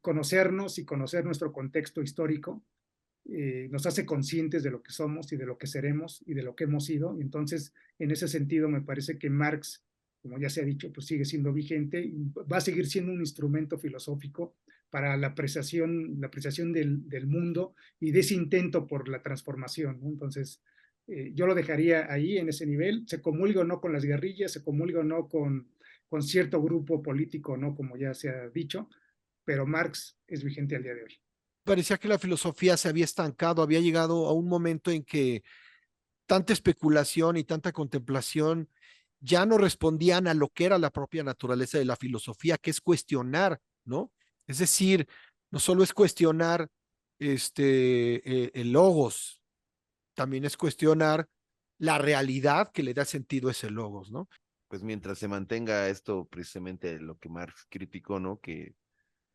conocernos y conocer nuestro contexto histórico nos hace conscientes de lo que somos y de lo que seremos y de lo que hemos sido. Entonces, en ese sentido, me parece que Marx, como ya se ha dicho, pues sigue siendo vigente y va a seguir siendo un instrumento filosófico para la apreciación del mundo y de ese intento por la transformación, ¿no? Entonces, yo lo dejaría ahí en ese nivel, se comulga o no con las guerrillas, se comulga o no con cierto grupo político, ¿no? Como ya se ha dicho, pero Marx es vigente al día de hoy. Parecía que la filosofía se había estancado, había llegado a un momento en que tanta especulación y tanta contemplación ya no respondían a lo que era la propia naturaleza de la filosofía, que es cuestionar, ¿no? Es decir, no solo es cuestionar el logos, también es cuestionar la realidad que le da sentido a ese logos, ¿no? Pues mientras se mantenga esto, precisamente lo que Marx criticó, ¿no? Que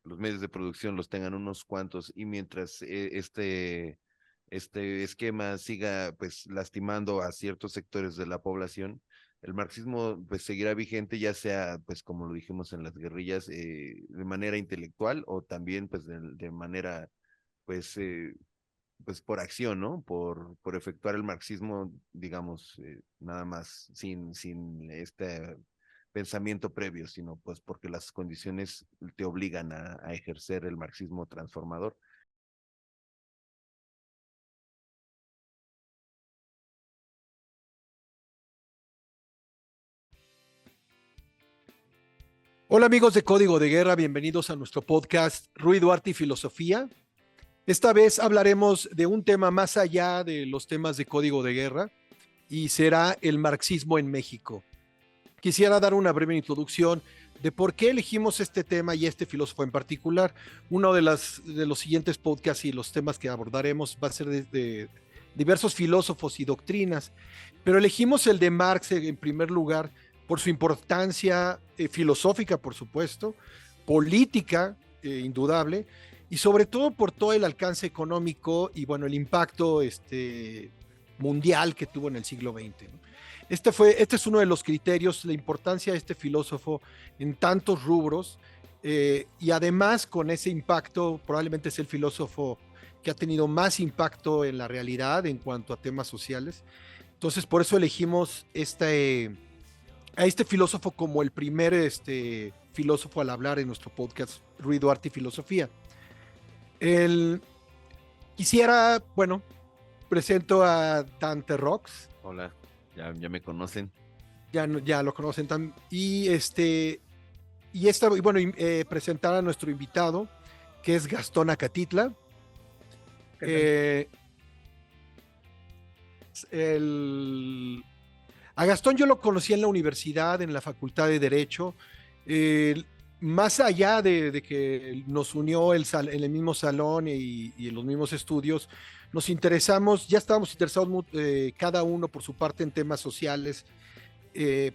los medios de producción los tengan unos cuantos y mientras este esquema siga pues lastimando a ciertos sectores de la población, el marxismo pues seguirá vigente, ya sea pues como lo dijimos en las guerrillas, de manera intelectual o también pues de manera pues pues por acción, ¿no? Por efectuar el marxismo, digamos, nada más sin este pensamiento previo, sino pues porque las condiciones te obligan a ejercer el marxismo transformador. Hola amigos de Código de Guerra, bienvenidos a nuestro podcast Ruido, Arte y Filosofía. Esta vez hablaremos de un tema más allá de los temas de Código de Guerra y será el marxismo en México. Quisiera dar una breve introducción de por qué elegimos este tema y este filósofo en particular. Uno de los siguientes podcasts y los temas que abordaremos va a ser de diversos filósofos y doctrinas, pero elegimos el de Marx en primer lugar por su importancia filosófica, por supuesto, política, indudable, y sobre todo por todo el alcance económico y bueno, el impacto mundial que tuvo en el siglo XX, ¿no? Este es uno de los criterios, la importancia de este filósofo en tantos rubros, y además con ese impacto, probablemente es el filósofo que ha tenido más impacto en la realidad en cuanto a temas sociales. Entonces, por eso elegimos a este filósofo como el primer filósofo al hablar en nuestro podcast Ruido, Arte y Filosofía. El, Quisiera, bueno, presento a Dante Rox. Hola, ya me conocen. Ya lo conocen presentar a nuestro invitado, que es Gastón Acatitla. ¿Qué El, a Gastón yo lo conocí en la universidad, en la Facultad de Derecho. Eh, Más allá de que nos unió en el mismo salón y en los mismos estudios, nos interesamos, ya estábamos interesados cada uno por su parte en temas sociales,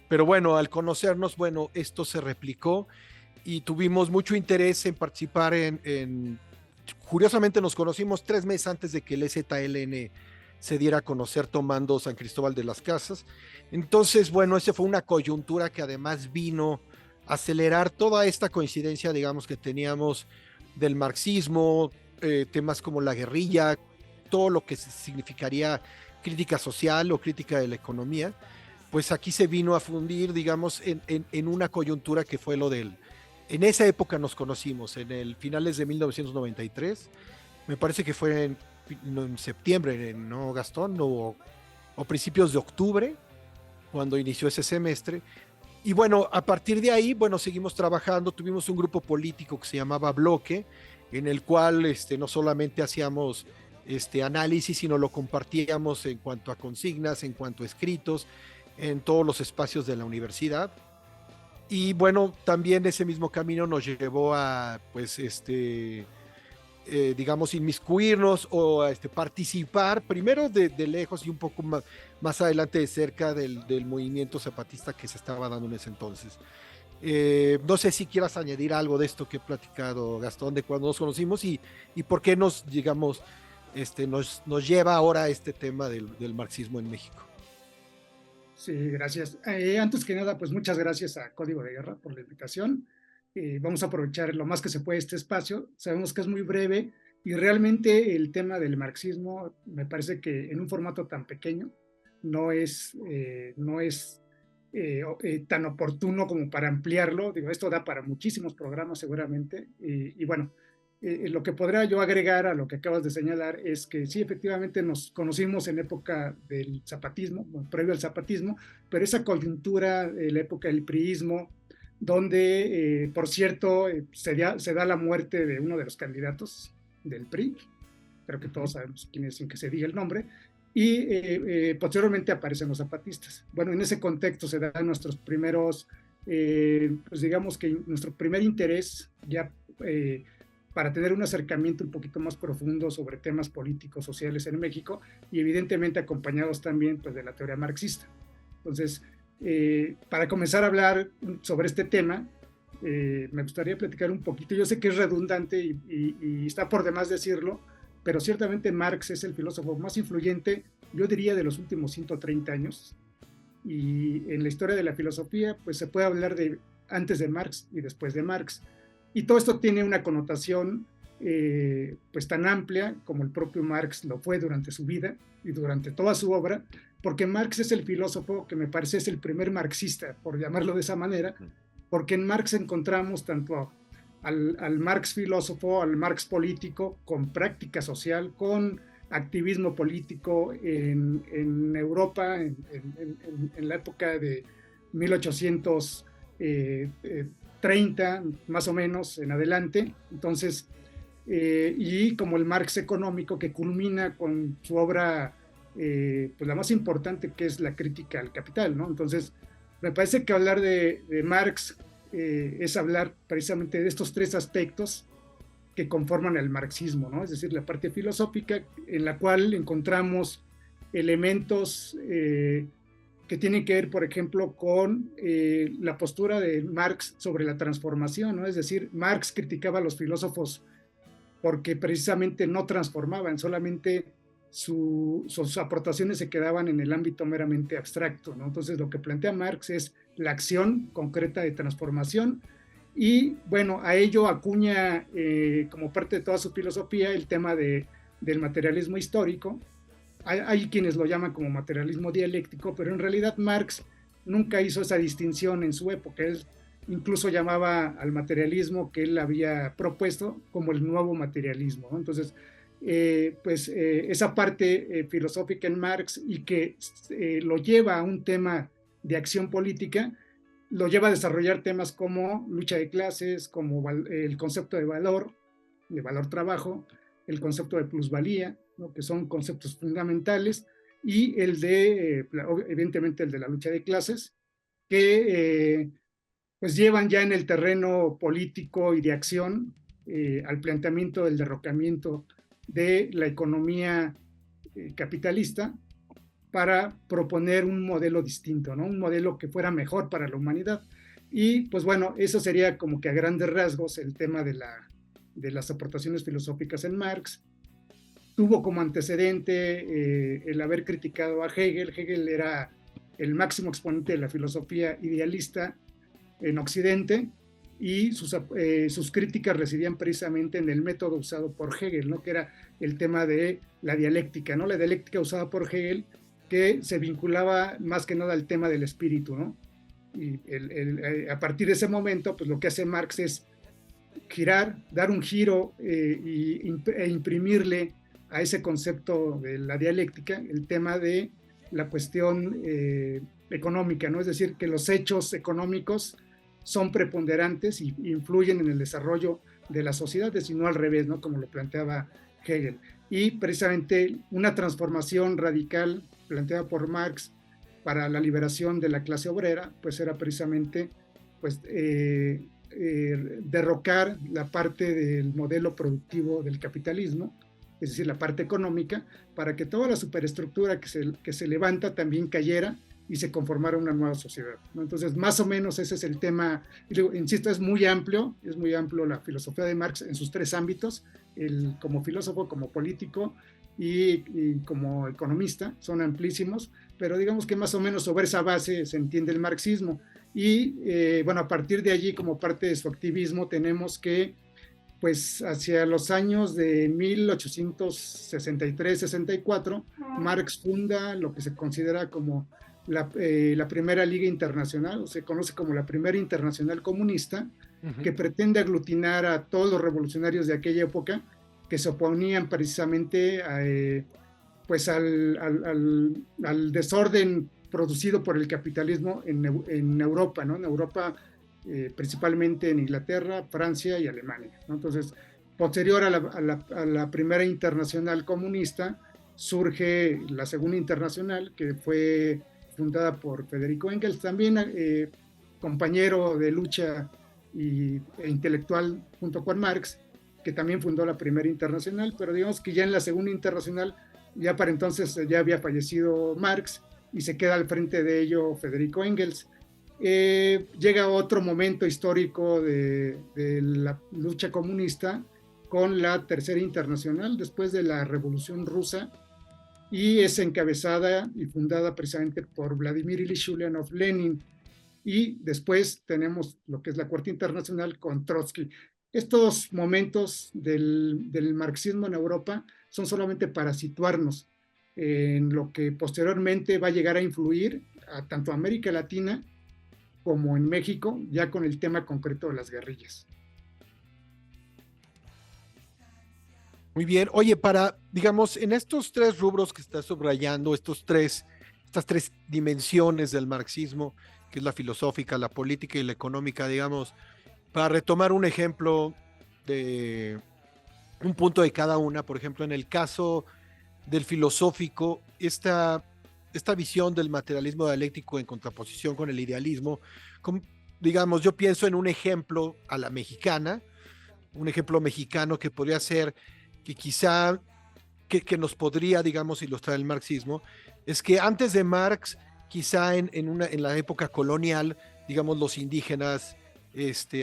pero bueno, al conocernos, bueno, esto se replicó y tuvimos mucho interés en participar curiosamente nos conocimos 3 meses antes de que el EZLN se diera a conocer tomando San Cristóbal de las Casas. Entonces, bueno, esa fue una coyuntura que además vino a acelerar toda esta coincidencia, digamos, que teníamos del marxismo, temas como la guerrilla, todo lo que significaría crítica social o crítica de la economía, pues aquí se vino a fundir, digamos, en una coyuntura que fue lo del... En esa época nos conocimos, en el finales de 1993, me parece que fue en septiembre, ¿no, Gastón? O principios de octubre, cuando inició ese semestre. Y bueno, a partir de ahí, bueno, seguimos trabajando, tuvimos un grupo político que se llamaba Bloque, en el cual no solamente hacíamos análisis, sino lo compartíamos en cuanto a consignas, en cuanto a escritos, en todos los espacios de la universidad. Y bueno, también ese mismo camino nos llevó a, pues, digamos, inmiscuirnos o a participar, primero de lejos y un poco más adelante de cerca del movimiento zapatista que se estaba dando en ese entonces. No sé si quieras añadir algo de esto que he platicado, Gastón, de cuando nos conocimos y por qué digamos, nos lleva ahora a este tema del marxismo en México. Sí, gracias. Antes que nada, pues muchas gracias a Código de Guerra por la invitación. vamos a aprovechar lo más que se puede este espacio. Sabemos que es muy breve y realmente el tema del marxismo me parece que en un formato tan pequeño no es tan oportuno como para ampliarlo. Digo, esto da para muchísimos programas seguramente. Y bueno, lo que podría yo agregar a lo que acabas de señalar es que sí, efectivamente nos conocimos en época del zapatismo, bueno, previo al zapatismo, pero esa coyuntura de la época del priismo, donde, por cierto, se da la muerte de uno de los candidatos del PRI, creo que todos sabemos quién es sin que se diga el nombre, y posteriormente aparecen los zapatistas. Bueno, en ese contexto se dan nuestros primeros, pues digamos que nuestro primer interés ya para tener un acercamiento un poquito más profundo sobre temas políticos, sociales en México, y evidentemente acompañados también pues, de la teoría marxista. Entonces, para comenzar a hablar sobre este tema, me gustaría platicar un poquito. Yo sé que es redundante y está por demás decirlo, pero ciertamente Marx es el filósofo más influyente, yo diría, de los últimos 130 años. Y en la historia de la filosofía, pues se puede hablar de antes de Marx y después de Marx. Y todo esto tiene una connotación pues tan amplia como el propio Marx lo fue durante su vida y durante toda su obra, porque Marx es el filósofo que me parece es el primer marxista, por llamarlo de esa manera, porque en Marx encontramos tanto al Marx filósofo, al Marx político, con práctica social, con activismo político en Europa, en la época de 1830, más o menos, en adelante. Entonces, y como el Marx económico, que culmina con su obra, pues la más importante, que es la crítica al capital, ¿no? Entonces, me parece que hablar de Marx es hablar precisamente de estos tres aspectos que conforman el marxismo, ¿no? Es decir, la parte filosófica en la cual encontramos elementos que tienen que ver, por ejemplo, con la postura de Marx sobre la transformación, ¿no? Es decir, Marx criticaba a los filósofos porque precisamente no transformaban, solamente sus aportaciones se quedaban en el ámbito meramente abstracto, ¿no? Entonces, lo que plantea Marx es la acción concreta de transformación y, bueno, a ello acuña como parte de toda su filosofía el tema del materialismo histórico. Hay quienes lo llaman como materialismo dialéctico, pero en realidad Marx nunca hizo esa distinción en su época. Él incluso llamaba al materialismo que él había propuesto como el nuevo materialismo, ¿no? Entonces, esa parte filosófica en Marx y que lo lleva a un tema de acción política, lo lleva a desarrollar temas como lucha de clases, como el concepto de valor trabajo, el concepto de plusvalía, ¿no? Que son conceptos fundamentales, y el de, evidentemente, el de la lucha de clases, que pues llevan ya en el terreno político y de acción al planteamiento del derrocamiento de la economía capitalista para proponer un modelo distinto, ¿no? Un modelo que fuera mejor para la humanidad. Y pues bueno, eso sería como que a grandes rasgos el tema de las aportaciones filosóficas en Marx. Tuvo como antecedente el haber criticado a Hegel. Hegel era el máximo exponente de la filosofía idealista en Occidente, y sus críticas residían precisamente en el método usado por Hegel, ¿no? Que era el tema de la dialéctica, ¿no? La dialéctica usada por Hegel, que se vinculaba más que nada al tema del espíritu, ¿no? Y a partir de ese momento, pues lo que hace Marx es girar, dar un giro e imprimirle a ese concepto de la dialéctica el tema de la cuestión económica, ¿no? Es decir, que los hechos económicos son preponderantes y influyen en el desarrollo de las sociedades y no al revés, ¿no? Como lo planteaba Hegel. Y precisamente una transformación radical planteada por Marx para la liberación de la clase obrera, pues era precisamente pues, derrocar la parte del modelo productivo del capitalismo, es decir, la parte económica, para que toda la superestructura que se levanta también cayera y se conformara una nueva sociedad, ¿no? Entonces, más o menos ese es el tema. Insisto, es muy amplio la filosofía de Marx en sus tres ámbitos, como filósofo, como político y como economista, son amplísimos, pero digamos que más o menos sobre esa base se entiende el marxismo. Y bueno, a partir de allí, como parte de su activismo, tenemos que, pues hacia los años de 1863-64, Marx funda lo que se considera como la primera Liga Internacional, o se conoce como la primera Internacional Comunista, que pretende aglutinar a todos los revolucionarios de aquella época que se oponían precisamente a, pues al desorden producido por el capitalismo en Europa, ¿no? En Europa, principalmente en Inglaterra, Francia y Alemania, ¿no? Entonces, posterior a la primera internacional comunista, surge la segunda internacional, que fue fundada por Federico Engels, también compañero de lucha e intelectual junto con Marx, que también fundó la primera internacional, pero digamos que ya en la segunda internacional, ya para entonces ya había fallecido Marx y se queda al frente de ello Federico Engels. Llega otro momento histórico de la lucha comunista con la Tercera Internacional después de la Revolución Rusa, y es encabezada y fundada precisamente por Vladimir Ilich Ulyanov Lenin, y después tenemos lo que es la Cuarta Internacional con Trotsky. Estos momentos del marxismo en Europa son solamente para situarnos en lo que posteriormente va a llegar a influir a tanto América Latina como en México, ya con el tema concreto de las guerrillas. Muy bien. Oye, digamos, en estos tres rubros que estás subrayando, estas tres dimensiones del marxismo, que es la filosófica, la política y la económica, digamos, para retomar un ejemplo de un punto de cada una, por ejemplo, en el caso del filosófico, esta visión del materialismo dialéctico en contraposición con el idealismo, digamos, yo pienso en un ejemplo a la mexicana, un ejemplo mexicano que podría ser, que quizá que nos podría, digamos, ilustrar el marxismo, es que antes de Marx, quizá en la época colonial, digamos, los indígenas,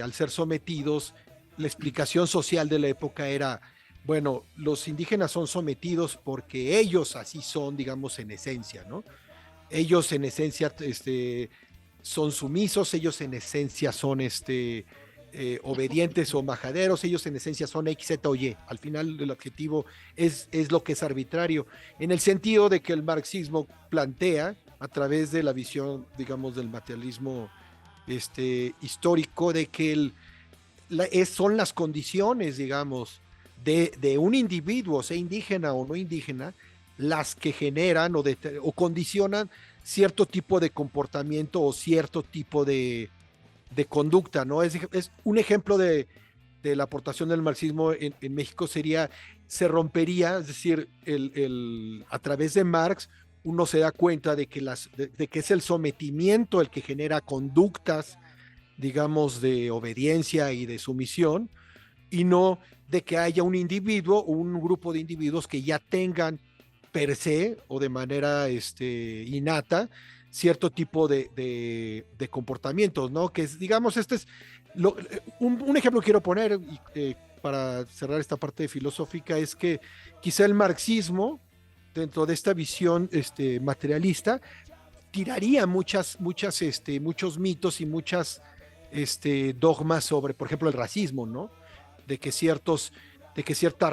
al ser sometidos, la explicación social de la época era, bueno, los indígenas son sometidos porque ellos así son, digamos, en esencia, ¿no? Ellos en esencia son sumisos, ellos en esencia son obedientes o majaderos, ellos en esencia son X, Z o Y. Al final el objetivo es lo que es arbitrario, en el sentido de que el marxismo plantea, a través de la visión, digamos, del materialismo histórico, de que son las condiciones, digamos, de un individuo, sea indígena o no indígena, las que generan o condicionan cierto tipo de comportamiento o cierto tipo de conducta, ¿no? Es un ejemplo de la aportación del marxismo en México se rompería, es decir, a través de Marx uno se da cuenta de que es el sometimiento el que genera conductas, digamos, de obediencia y de sumisión, y no de que haya un individuo o un grupo de individuos que ya tengan per se o de manera innata cierto tipo de comportamientos, ¿no? Que es, digamos, un ejemplo que quiero poner para cerrar esta parte filosófica, es que quizá el marxismo, dentro de esta visión materialista, tiraría muchos mitos y muchas dogmas sobre, por ejemplo, el racismo, ¿no? De que ciertas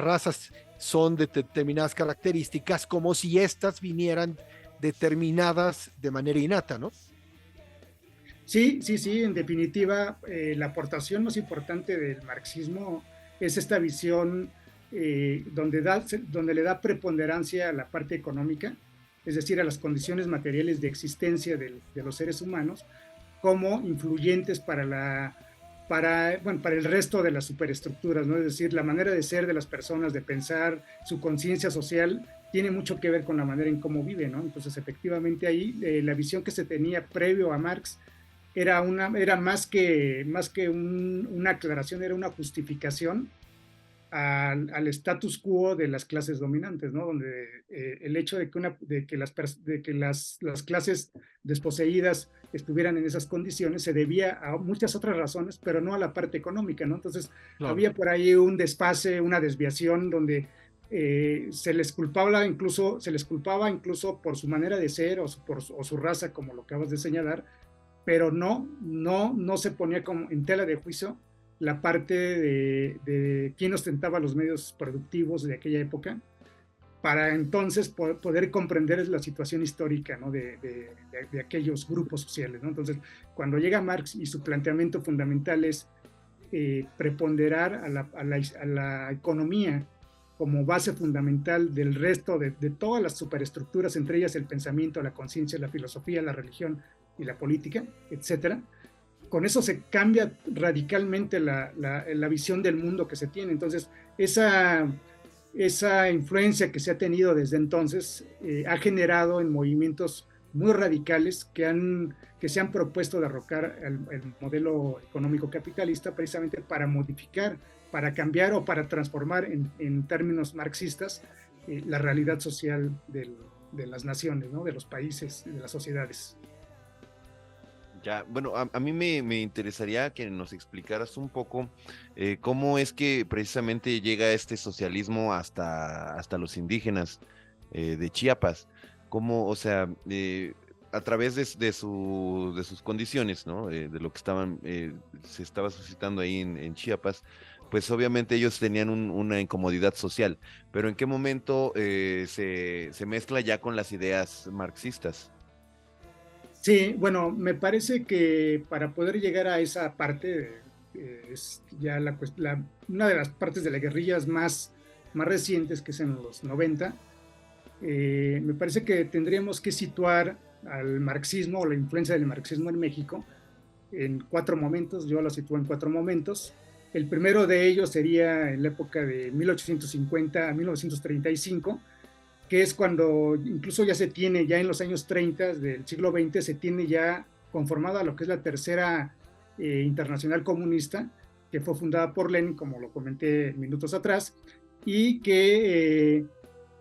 razas son de determinadas características, como si estas vinieran determinadas de manera innata, ¿no? Sí, en definitiva, la aportación más importante del marxismo es esta visión donde le da preponderancia a la parte económica, es decir, a las condiciones materiales de existencia de los seres humanos, como influyentes para el resto de las superestructuras, ¿no? Es decir, la manera de ser de las personas, de pensar, su conciencia social, tiene mucho que ver con la manera en cómo vive, ¿no? Entonces, efectivamente, ahí la visión que se tenía previo a Marx era más que una aclaración, era una justificación al status quo de las clases dominantes, ¿no? Donde el hecho de que las clases desposeídas estuvieran en esas condiciones se debía a muchas otras razones, pero no a la parte económica, ¿no? Entonces, claro, había por ahí un desfase, una desviación donde se les culpaba incluso por su manera de ser o su raza, como lo acabas de señalar, pero no se ponía como en tela de juicio la parte de quién ostentaba los medios productivos de aquella época, para entonces poder comprender la situación histórica, ¿no? de aquellos grupos sociales, ¿no? Entonces, cuando llega Marx y su planteamiento fundamental es preponderar a la economía como base fundamental del resto de todas las superestructuras, entre ellas el pensamiento, la conciencia, la filosofía, la religión y la política, etcétera. Con eso se cambia radicalmente la visión del mundo que se tiene. Entonces, esa influencia que se ha tenido desde entonces ha generado en movimientos muy radicales que se han propuesto derrocar el modelo económico capitalista precisamente para modificar, para cambiar o para transformar en términos marxistas la realidad social de las naciones, ¿no? De los países, de las sociedades. Ya, bueno, a mí me interesaría que nos explicaras un poco cómo es que precisamente llega este socialismo hasta los indígenas de Chiapas. Cómo, o sea, a través de sus condiciones, ¿no? De lo que se estaba suscitando ahí en Chiapas, pues obviamente ellos tenían una incomodidad social, pero ¿en qué momento se mezcla ya con las ideas marxistas? Sí, bueno, me parece que para poder llegar a esa parte, es ya una de las partes de las guerrillas más recientes, que es en los 90, me parece que tendríamos que situar al marxismo o la influencia del marxismo en México en 4 momentos. Yo lo sitúo en 4 momentos. El primero de ellos sería en la época de 1850 a 1935, que es cuando incluso ya se tiene, ya en los años 30 del siglo XX, se tiene ya conformada lo que es la tercera internacional comunista, que fue fundada por Lenin, como lo comenté minutos atrás, y que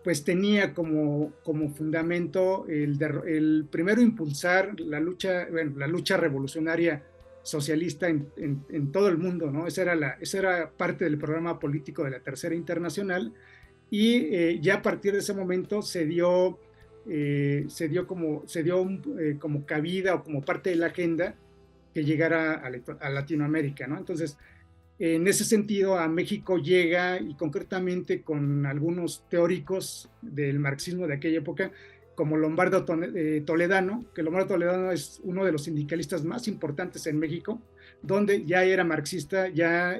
pues tenía como fundamento el primero impulsar la lucha revolucionaria socialista en todo el mundo, ¿no? Esa era parte del programa político de la Tercera Internacional, y ya a partir de ese momento se dio como cabida o como parte de la agenda que llegara a Latinoamérica, ¿no? Entonces, en ese sentido, a México llega, y concretamente con algunos teóricos del marxismo de aquella época, como Lombardo Toledano, que Lombardo Toledano es uno de los sindicalistas más importantes en México, donde ya era marxista, ya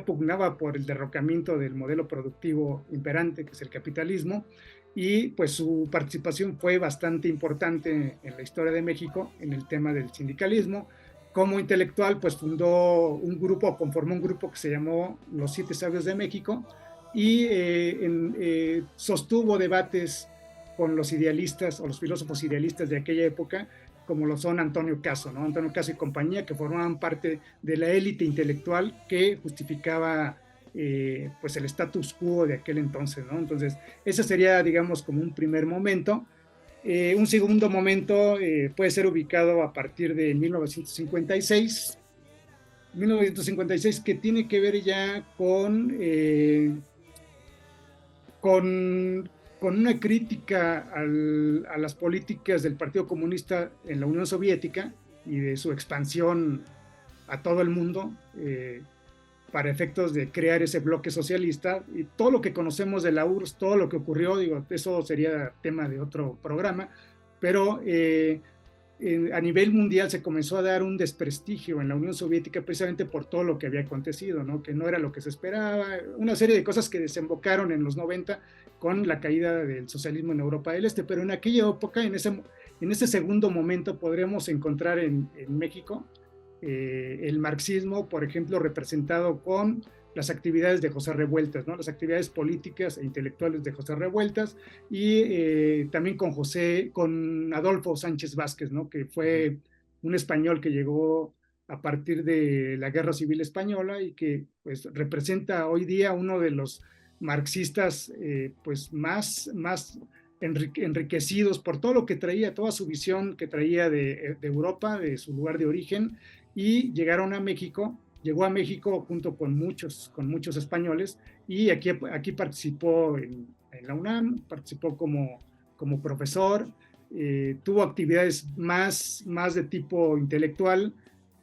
pugnaba por el derrocamiento del modelo productivo imperante, que es el capitalismo, y pues su participación fue bastante importante en la historia de México en el tema del sindicalismo. Como intelectual, pues conformó un grupo que se llamó Los Siete Sabios de México, y sostuvo debates con los idealistas o los filósofos idealistas de aquella época, como lo son Antonio Caso, ¿no? Antonio Caso y compañía, que formaban parte de la élite intelectual que justificaba pues el status quo de aquel entonces, ¿no? Entonces, ese sería, digamos, como un primer momento. Un segundo momento puede ser ubicado a partir de 1956, que tiene que ver ya con una crítica a las políticas del Partido Comunista en la Unión Soviética y de su expansión a todo el mundo para efectos de crear ese bloque socialista, y todo lo que conocemos de la URSS, todo lo que ocurrió, digo, eso sería tema de otro programa, pero a nivel mundial se comenzó a dar un desprestigio en la Unión Soviética precisamente por todo lo que había acontecido, ¿no? Que no era lo que se esperaba, una serie de cosas que desembocaron en los 90 con la caída del socialismo en Europa del Este, pero en aquella época, en ese segundo momento, podremos encontrar en México el marxismo, por ejemplo, representado con las actividades de José Revueltas, ¿no? Las actividades políticas e intelectuales de José Revueltas, y también con Adolfo Sánchez Vázquez, ¿no? Que fue un español que llegó a partir de la Guerra Civil Española y que pues representa hoy día uno de los marxistas pues más enriquecidos por todo lo que traía, toda su visión que traía de Europa, de su lugar de origen, y llegó a México junto con muchos españoles, y aquí participó en la UNAM, participó como profesor, tuvo actividades más de tipo intelectual.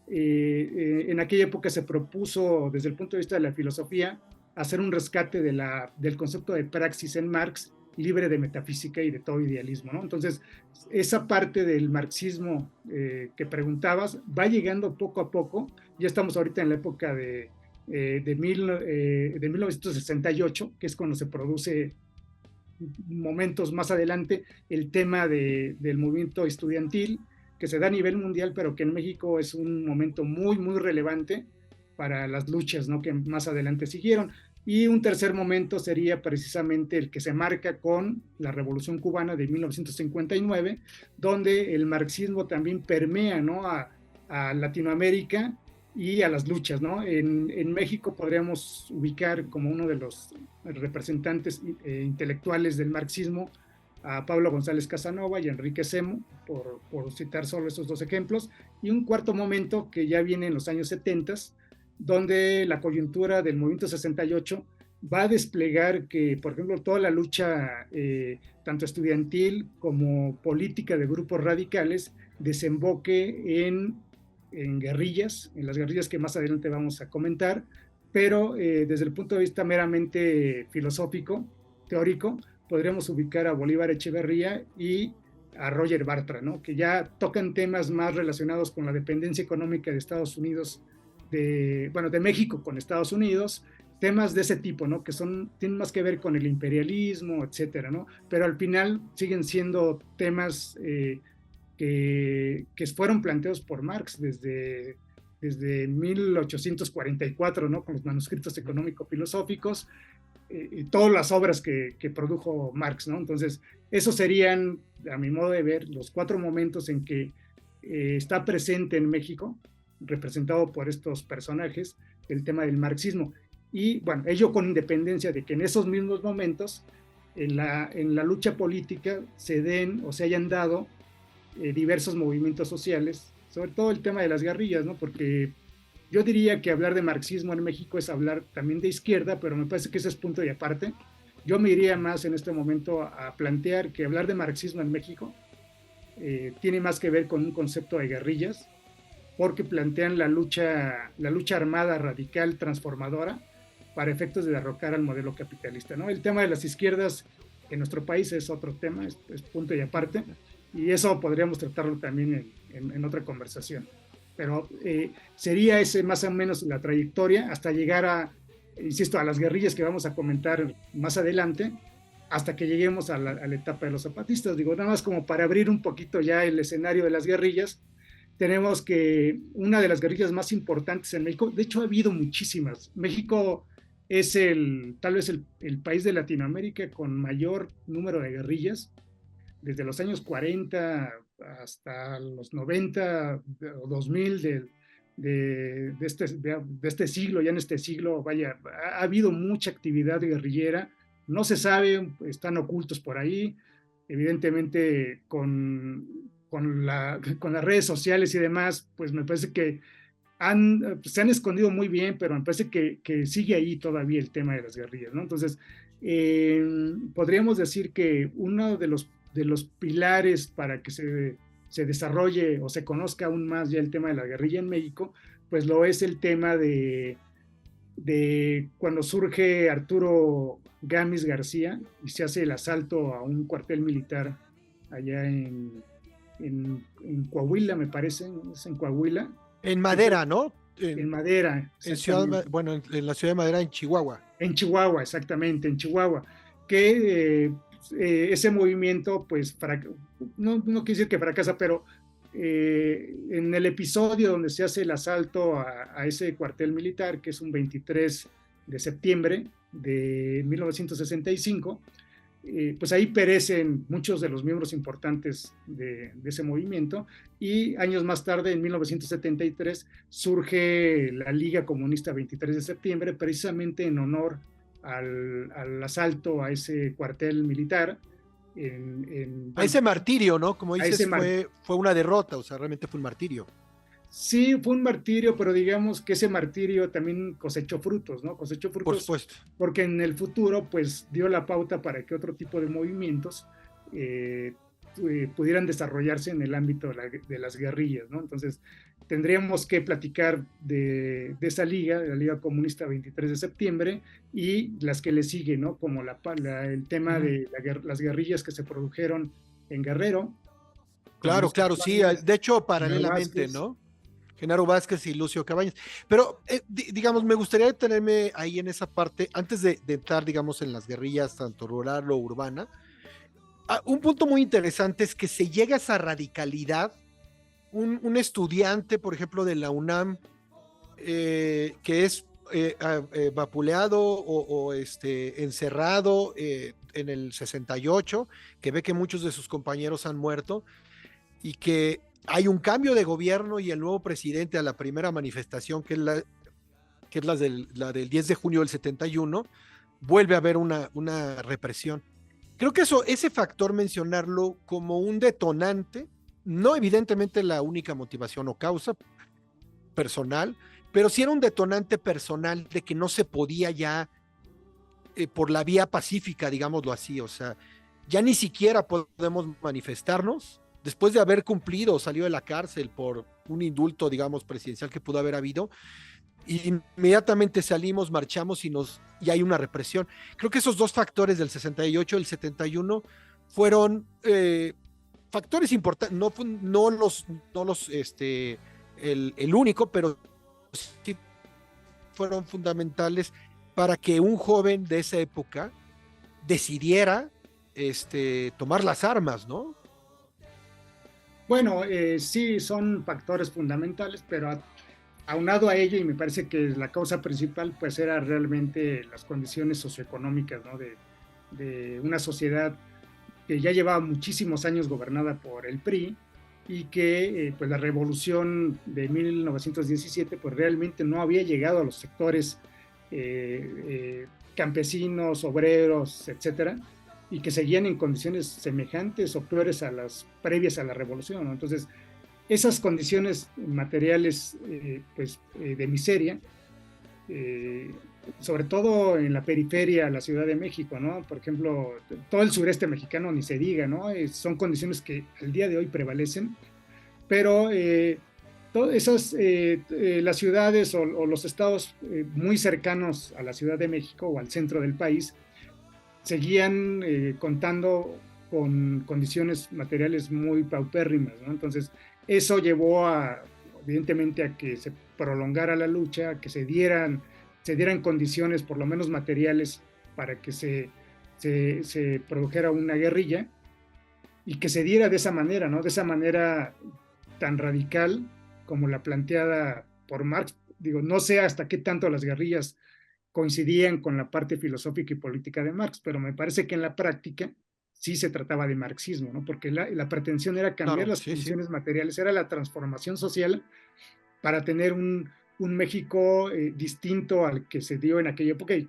En aquella época se propuso, desde el punto de vista de la filosofía, hacer un rescate del concepto de praxis en Marx, libre de metafísica y de todo idealismo, ¿no? Entonces, esa parte del marxismo que preguntabas va llegando poco a poco. Ya estamos ahorita en la época de 1968, que es cuando se produce momentos más adelante el tema del movimiento estudiantil, que se da a nivel mundial, pero que en México es un momento muy, muy relevante para las luchas, ¿no?, que más adelante siguieron. Y un tercer momento sería precisamente el que se marca con la Revolución Cubana de 1959, donde el marxismo también permea, ¿no?, a Latinoamérica y a las luchas, ¿no? En México podríamos ubicar como uno de los representantes intelectuales del marxismo a Pablo González Casanova y Enrique Semo, por citar solo esos dos ejemplos, y un cuarto momento que ya viene en los años 70, donde la coyuntura del movimiento 68 va a desplegar que, por ejemplo, toda la lucha, tanto estudiantil como política de grupos radicales, desemboque en guerrillas, en las guerrillas que más adelante vamos a comentar, pero desde el punto de vista meramente filosófico, teórico, podríamos ubicar a Bolívar Echeverría y a Roger Bartra, ¿no?, que ya tocan temas más relacionados con la dependencia económica de Estados Unidos, de México con Estados Unidos, temas de ese tipo, ¿no?, que tienen más que ver con el imperialismo, etcétera, ¿no? Pero al final siguen siendo temas que fueron planteados por Marx desde 1844, ¿no?, con los manuscritos económico-filosóficos, y todas las obras que produjo Marx, ¿no? Entonces, esos serían, a mi modo de ver, los 4 momentos en que está presente en México, representado por estos personajes, el tema del marxismo. Y bueno, ello con independencia de que en esos mismos momentos, en la lucha política, se den o se hayan dado diversos movimientos sociales, sobre todo el tema de las guerrillas, ¿no? Porque yo diría que hablar de marxismo en México es hablar también de izquierda, pero me parece que ese es punto y aparte. Yo me iría más en este momento a plantear que hablar de marxismo en México tiene más que ver con un concepto de guerrillas, porque plantean la lucha armada radical transformadora para efectos de derrocar al modelo capitalista, ¿no? El tema de las izquierdas en nuestro país es otro tema, es punto y aparte, y eso podríamos tratarlo también en otra conversación. Pero sería ese más o menos la trayectoria hasta llegar a, insisto, a las guerrillas que vamos a comentar más adelante, hasta que lleguemos a la etapa de los zapatistas. Digo, nada más como para abrir un poquito ya el escenario de las guerrillas, tenemos que una de las guerrillas más importantes en México, de hecho ha habido muchísimas. México es tal vez el país de Latinoamérica con mayor número de guerrillas, desde los años 40 hasta los 90 o 2000 de este siglo. Ya en este siglo, vaya, ha habido mucha actividad guerrillera, no se sabe, están ocultos por ahí, evidentemente con las redes sociales y demás, pues me parece que se han escondido muy bien, pero me parece que sigue ahí todavía el tema de las guerrillas, ¿no? Entonces, podríamos decir que uno de los pilares para que se desarrolle o se conozca aún más ya el tema de la guerrilla en México, pues lo es el tema de cuando surge Arturo Gámez García y se hace el asalto a un cuartel militar allá en Coahuila, me parece, es en Coahuila. En Madera, ¿no? En Madera. En la ciudad de Madera, en Chihuahua. En Chihuahua, exactamente, en Chihuahua. Que ese movimiento, pues, no quiere decir que fracasa, pero en el episodio donde se hace el asalto a ese cuartel militar, que es un 23 de septiembre de 1965, pues ahí perecen muchos de los miembros importantes de ese movimiento, y años más tarde, en 1973, surge la Liga Comunista 23 de septiembre, precisamente en honor al asalto a ese cuartel militar. A ese martirio, ¿no? Como dices, fue una derrota, o sea, realmente fue un martirio. Sí, fue un martirio, pero digamos que ese martirio también cosechó frutos, ¿no? Cosechó frutos. Por supuesto. Porque en el futuro, pues, dio la pauta para que otro tipo de movimientos pudieran desarrollarse en el ámbito de las guerrillas, ¿no? Entonces, tendríamos que platicar de esa liga, de la Liga Comunista 23 de septiembre, y las que le siguen, ¿no? Como el tema de las guerrillas que se produjeron en Guerrero. Claro, claro, sí, de hecho, paralelamente, ¿no? Genaro Vázquez y Lucio Cabañas. Pero, digamos, me gustaría detenerme ahí en esa parte, antes de entrar, digamos, en las guerrillas, tanto rural o urbana. Un punto muy interesante es que se llega a esa radicalidad. Un estudiante, por ejemplo, de la UNAM, que es vapuleado o encerrado en el 68, que ve que muchos de sus compañeros han muerto y que hay un cambio de gobierno y el nuevo presidente a la primera manifestación, que es la del 10 de junio del 71, vuelve a haber una represión. Creo que ese factor mencionarlo como un detonante, no evidentemente la única motivación o causa personal, pero sí era un detonante personal de que no se podía ya por la vía pacífica, digámoslo así, o sea, ya ni siquiera podemos manifestarnos después de haber cumplido o salido de la cárcel por un indulto, digamos, presidencial que pudo haber habido. Inmediatamente salimos, marchamos y hay una represión. Creo que esos dos factores del 68 y el 71 fueron factores importantes, no los el único, pero sí fueron fundamentales para que un joven de esa época decidiera tomar las armas, ¿no? Bueno, sí, son factores fundamentales, pero aunado a ello, y me parece que la causa principal pues era realmente las condiciones socioeconómicas, ¿no? de una sociedad que ya llevaba muchísimos años gobernada por el PRI y que pues la revolución de 1917 pues realmente no había llegado a los sectores campesinos, obreros, etcétera, y que seguían en condiciones semejantes o peores a las previas a la revolución, ¿no? Entonces, esas condiciones materiales de miseria, sobre todo en la periferia de la Ciudad de México, ¿no? Por ejemplo, todo el sureste mexicano ni se diga, ¿no? Son condiciones que al día de hoy prevalecen, pero todas esas, las ciudades o los estados muy cercanos a la Ciudad de México o al centro del país seguían contando con condiciones materiales muy paupérrimas, ¿no? Entonces, eso llevó evidentemente a que se prolongara la lucha, a que se dieran condiciones, por lo menos materiales, para que se produjera una guerrilla y que se diera de esa manera, ¿no? De esa manera tan radical como la planteada por Marx. Digo, no sé hasta qué tanto las guerrillas coincidían con la parte filosófica y política de Marx, pero me parece que en la práctica sí se trataba de marxismo, ¿no? Porque la pretensión era cambiar las condiciones materiales, era la transformación social para tener un México distinto al que se dio en aquella época y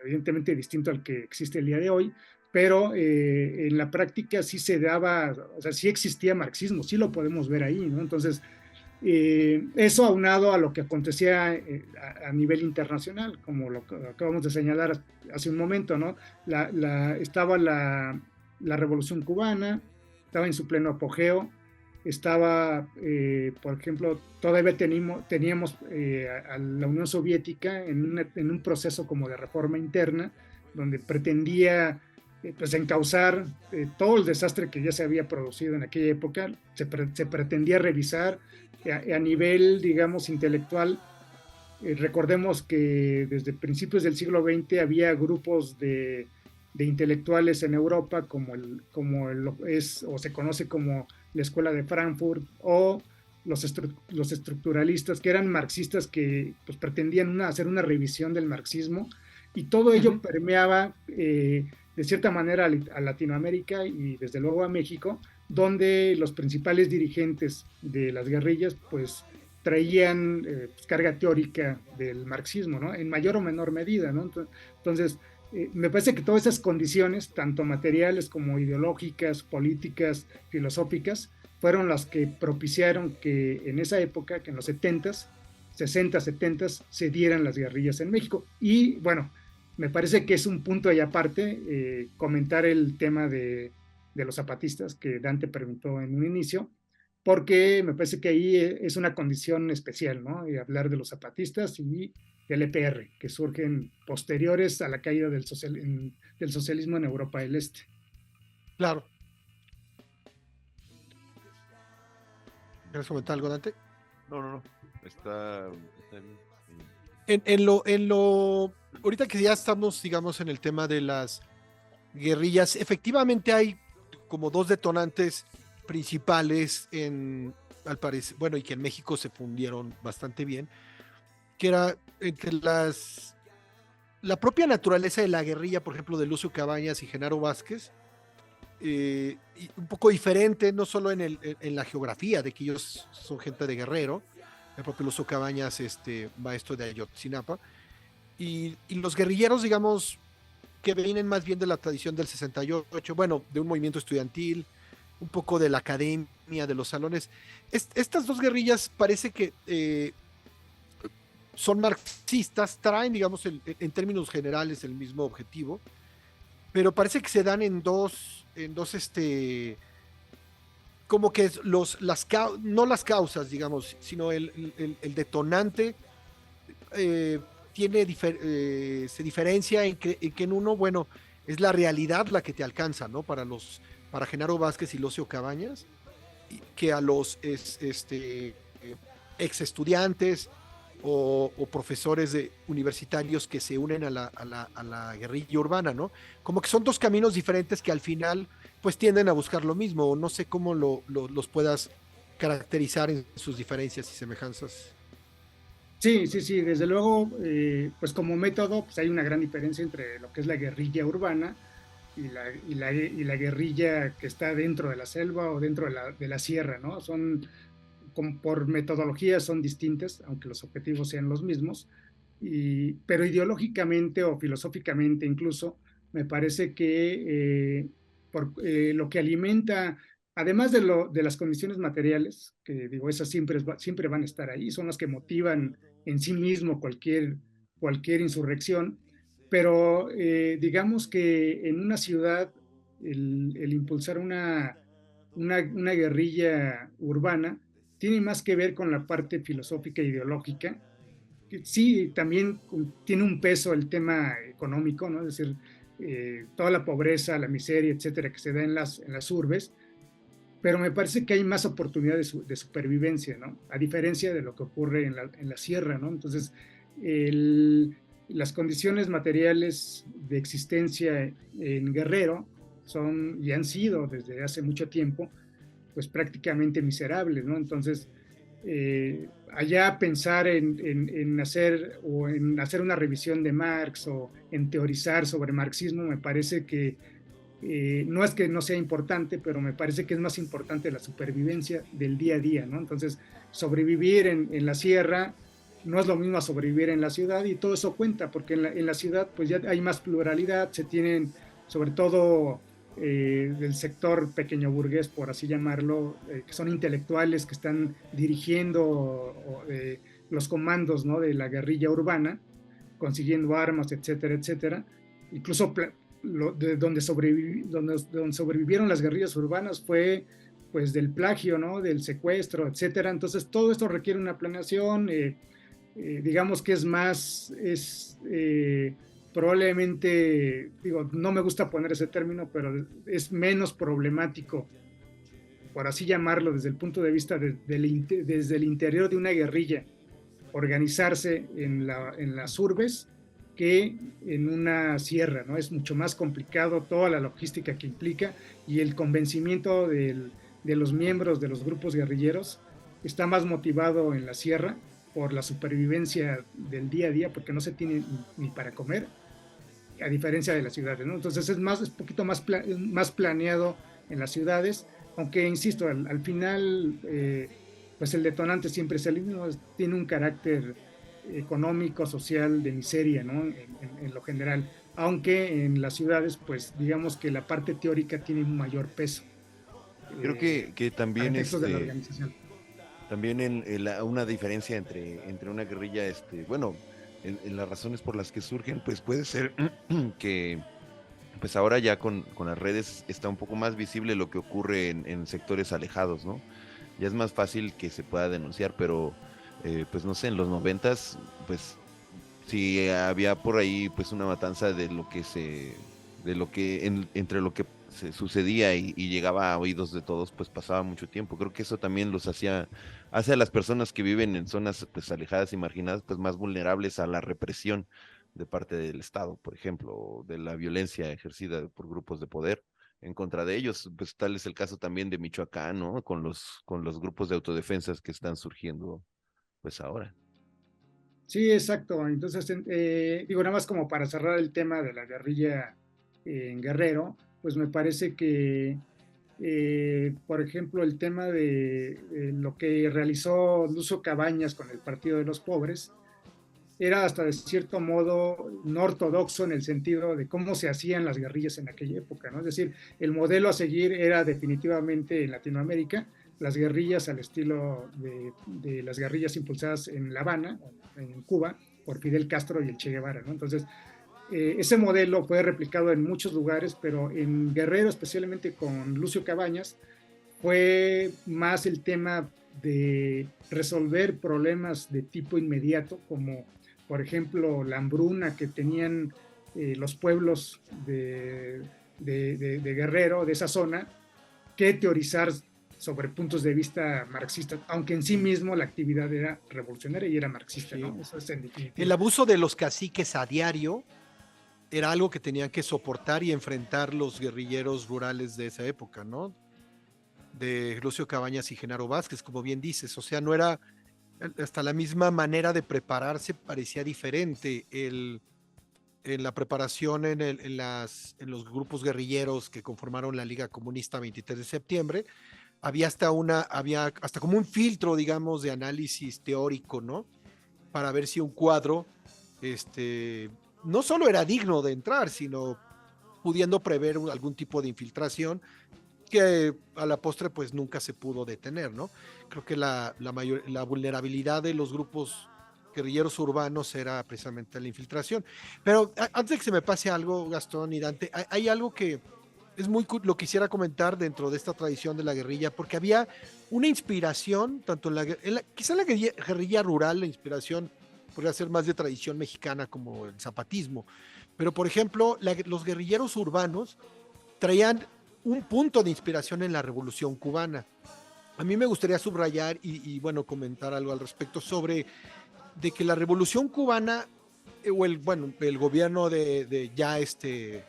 evidentemente distinto al que existe el día de hoy, pero en la práctica sí se daba, o sea, sí existía marxismo, sí lo podemos ver ahí, ¿no? Entonces, eso aunado a lo que acontecía a nivel internacional, como lo que acabamos de señalar hace un momento, ¿no? Estaba la Revolución Cubana, estaba en su pleno apogeo, estaba, por ejemplo, todavía teníamos a la Unión Soviética en un proceso como de reforma interna, donde pretendía pues encauzar todo el desastre que ya se había producido en aquella época, se pretendía revisar a nivel, digamos, intelectual. Recordemos que desde principios del siglo XX había grupos de intelectuales en Europa, como o se conoce como la Escuela de Frankfurt, o los estructuralistas, que eran marxistas que pues, pretendían hacer una revisión del marxismo, y todo ello permeaba de cierta manera a Latinoamérica y desde luego a México, donde los principales dirigentes de las guerrillas pues traían pues, carga teórica del marxismo, ¿no? En mayor o menor medida, ¿no? Entonces, me parece que todas esas condiciones, tanto materiales como ideológicas, políticas, filosóficas, fueron las que propiciaron que en esa época, que en los 70s, 60, 70s, se dieran las guerrillas en México. Y bueno, me parece que es un punto ahí aparte comentar el tema de de los zapatistas que Dante preguntó en un inicio, porque me parece que ahí es una condición especial, ¿no? Y hablar de los zapatistas y del EPR, que surgen posteriores a la caída del socialismo en Europa del Este. Claro. ¿Quieres comentar algo, Dante? No. Está bien. Ahorita que ya estamos, digamos, en el tema de las guerrillas, efectivamente hay como dos detonantes principales al parecer, bueno, y que en México se fundieron bastante bien, que era entre la propia naturaleza de la guerrilla, por ejemplo, de Lucio Cabañas y Genaro Vázquez, y un poco diferente, no solo en la geografía, de que ellos son gente de Guerrero, el propio Lucio Cabañas, maestro de Ayotzinapa, y los guerrilleros, digamos, que vienen más bien de la tradición del 68, bueno, de un movimiento estudiantil, un poco de la academia, de los salones. Estas dos guerrillas parece que son marxistas, traen, digamos, en términos generales el mismo objetivo, pero parece que se dan en dos, como que no las causas, digamos, sino el detonante se diferencia en que en uno, bueno, es la realidad la que te alcanza, ¿no? Para Genaro Vázquez y Lucio Cabañas, que a los ex estudiantes o profesores universitarios que se unen a la guerrilla urbana, ¿no? Como que son dos caminos diferentes que al final pues tienden a buscar lo mismo, o no sé cómo los puedas caracterizar en sus diferencias y semejanzas. Sí, desde luego, pues como método, pues hay una gran diferencia entre lo que es la guerrilla urbana y la guerrilla que está dentro de la selva o dentro de la sierra, ¿no? Por metodología son distintas, aunque los objetivos sean los mismos, pero ideológicamente o filosóficamente incluso, me parece que lo que alimenta, además de las condiciones materiales, que digo, esas siempre van a estar ahí, son las que motivan en sí mismo cualquier insurrección, pero digamos que en una ciudad el impulsar una guerrilla urbana tiene más que ver con la parte filosófica e ideológica. Sí, también tiene un peso el tema económico, ¿no? Es decir, toda la pobreza, la miseria, etcétera, que se da en las urbes, pero me parece que hay más oportunidades de supervivencia, ¿no? A diferencia de lo que ocurre en la sierra, ¿no? Entonces, las condiciones materiales de existencia en Guerrero son y han sido desde hace mucho tiempo, pues prácticamente miserables, ¿no? Entonces, allá pensar en hacer una revisión de Marx o en teorizar sobre marxismo, me parece que no es que no sea importante, pero me parece que es más importante la supervivencia del día a día, ¿no? Entonces, sobrevivir en la sierra no es lo mismo a sobrevivir en la ciudad, y todo eso cuenta, porque en la ciudad pues ya hay más pluralidad, se tienen sobre todo del sector pequeño burgués, por así llamarlo, que son intelectuales que están dirigiendo los comandos, ¿no? De la guerrilla urbana, consiguiendo armas, etcétera, etcétera. Incluso donde sobrevivieron las guerrillas urbanas fue pues del plagio, ¿no? Del secuestro, etcétera. Entonces todo esto requiere una planeación, digamos que probablemente, digo, no me gusta poner ese término, pero es menos problemático, por así llamarlo, desde el punto de vista desde el interior de una guerrilla, organizarse en las urbes que en una sierra, ¿no? Es mucho más complicado toda la logística que implica, y el convencimiento de los miembros de los grupos guerrilleros está más motivado en la sierra por la supervivencia del día a día, porque no se tiene ni para comer, a diferencia de las ciudades, ¿no? Entonces es un poquito más planeado en las ciudades, aunque insisto, al final pues el detonante siempre es el mismo, tiene un carácter económico, social, de miseria, ¿no? En lo general, aunque en las ciudades pues digamos que la parte teórica tiene un mayor peso Creo que para también efectos de la organización. también una diferencia entre una guerrilla, bueno, en las razones por las que surgen, pues puede ser que pues ahora ya con las redes está un poco más visible lo que ocurre en sectores alejados, ¿no? Ya es más fácil que se pueda denunciar, pero pues no sé, en los 90s, pues si había por ahí pues una matanza de lo que, entre lo que se sucedía y llegaba a oídos de todos, pues pasaba mucho tiempo. Creo que eso también hace a las personas que viven en zonas pues alejadas y marginadas, pues más vulnerables a la represión de parte del Estado, por ejemplo, o de la violencia ejercida por grupos de poder en contra de ellos. Pues tal es el caso también de Michoacán, ¿no? Con los grupos de autodefensas que están surgiendo, pues ahora. Sí, exacto. Entonces, digo, nada más como para cerrar el tema de la guerrilla en Guerrero, pues me parece que, por ejemplo, el tema de lo que realizó Lucio Cabañas con el Partido de los Pobres era hasta de cierto modo no ortodoxo en el sentido de cómo se hacían las guerrillas en aquella época, ¿no? Es decir, el modelo a seguir era definitivamente en Latinoamérica, las guerrillas al estilo de las guerrillas impulsadas en La Habana, en Cuba, por Fidel Castro y el Che Guevara, ¿no? Entonces, ese modelo fue replicado en muchos lugares, pero en Guerrero, especialmente con Lucio Cabañas, fue más el tema de resolver problemas de tipo inmediato, como por ejemplo la hambruna que tenían los pueblos de Guerrero, de esa zona, que teorizar sobre puntos de vista marxistas, aunque en sí mismo la actividad era revolucionaria y era marxista, Sí. ¿no? Eso es en El definitiva. abuso de los caciques a diario era algo que tenían que soportar y enfrentar los guerrilleros rurales de esa época, ¿no? De Lucio Cabañas y Genaro Vázquez, como bien dices, o sea, no era hasta la misma manera de prepararse parecía diferente. En la preparación en los grupos guerrilleros que conformaron la Liga Comunista 23 de septiembre, había hasta como un filtro, digamos, de análisis teórico, ¿no? Para ver si un cuadro, este, no solo era digno de entrar, sino pudiendo prever algún tipo de infiltración que a la postre pues nunca se pudo detener, ¿no? Creo que la vulnerabilidad de los grupos guerrilleros urbanos era precisamente la infiltración. Pero antes de que se me pase algo, Gastón y Dante, hay algo que es lo quisiera comentar dentro de esta tradición de la guerrilla, porque había una inspiración, tanto quizá en la guerrilla rural, la inspiración podría ser más de tradición mexicana como el zapatismo, pero por ejemplo, los guerrilleros urbanos traían un punto de inspiración en la Revolución Cubana. A mí me gustaría subrayar bueno, comentar algo al respecto sobre de que la Revolución Cubana bueno, el gobierno de ya de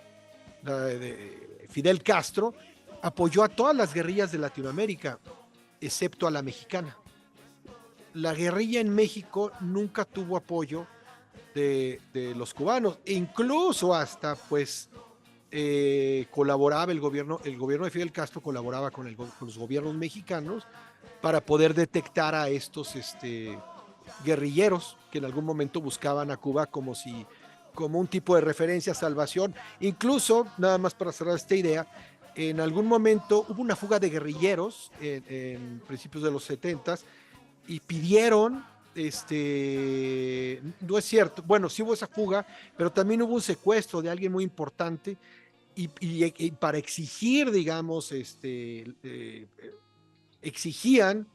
Fidel Castro apoyó a todas las guerrillas de Latinoamérica, excepto a la mexicana. La guerrilla en México nunca tuvo apoyo de los cubanos, e incluso hasta pues colaboraba el gobierno de Fidel Castro colaboraba con los gobiernos mexicanos para poder detectar a estos guerrilleros que en algún momento buscaban a Cuba como un tipo de referencia, salvación. Incluso, nada más para cerrar esta idea, en algún momento hubo una fuga de guerrilleros en principios de los 70s y pidieron no es cierto, bueno, sí hubo esa fuga, pero también hubo un secuestro de alguien muy importante y para exigir, digamos, exigían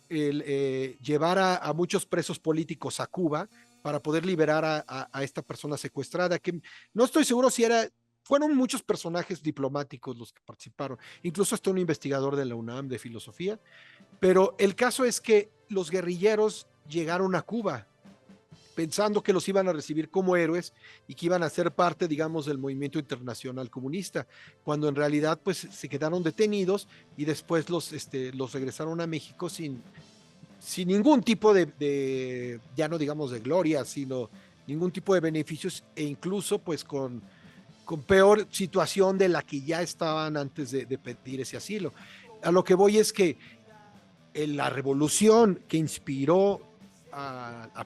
llevar a muchos presos políticos a Cuba para poder liberar a esta persona secuestrada, que no estoy seguro si fueron muchos personajes diplomáticos los que participaron, incluso hasta un investigador de la UNAM de filosofía, pero el caso es que los guerrilleros llegaron a Cuba pensando que los iban a recibir como héroes y que iban a ser parte, digamos, del movimiento internacional comunista, cuando en realidad pues se quedaron detenidos y después los regresaron a México sin ningún tipo ya no digamos de gloria, sino ningún tipo de beneficios e incluso pues con peor situación de la que ya estaban antes de pedir ese asilo. A lo que voy es que la revolución que inspiró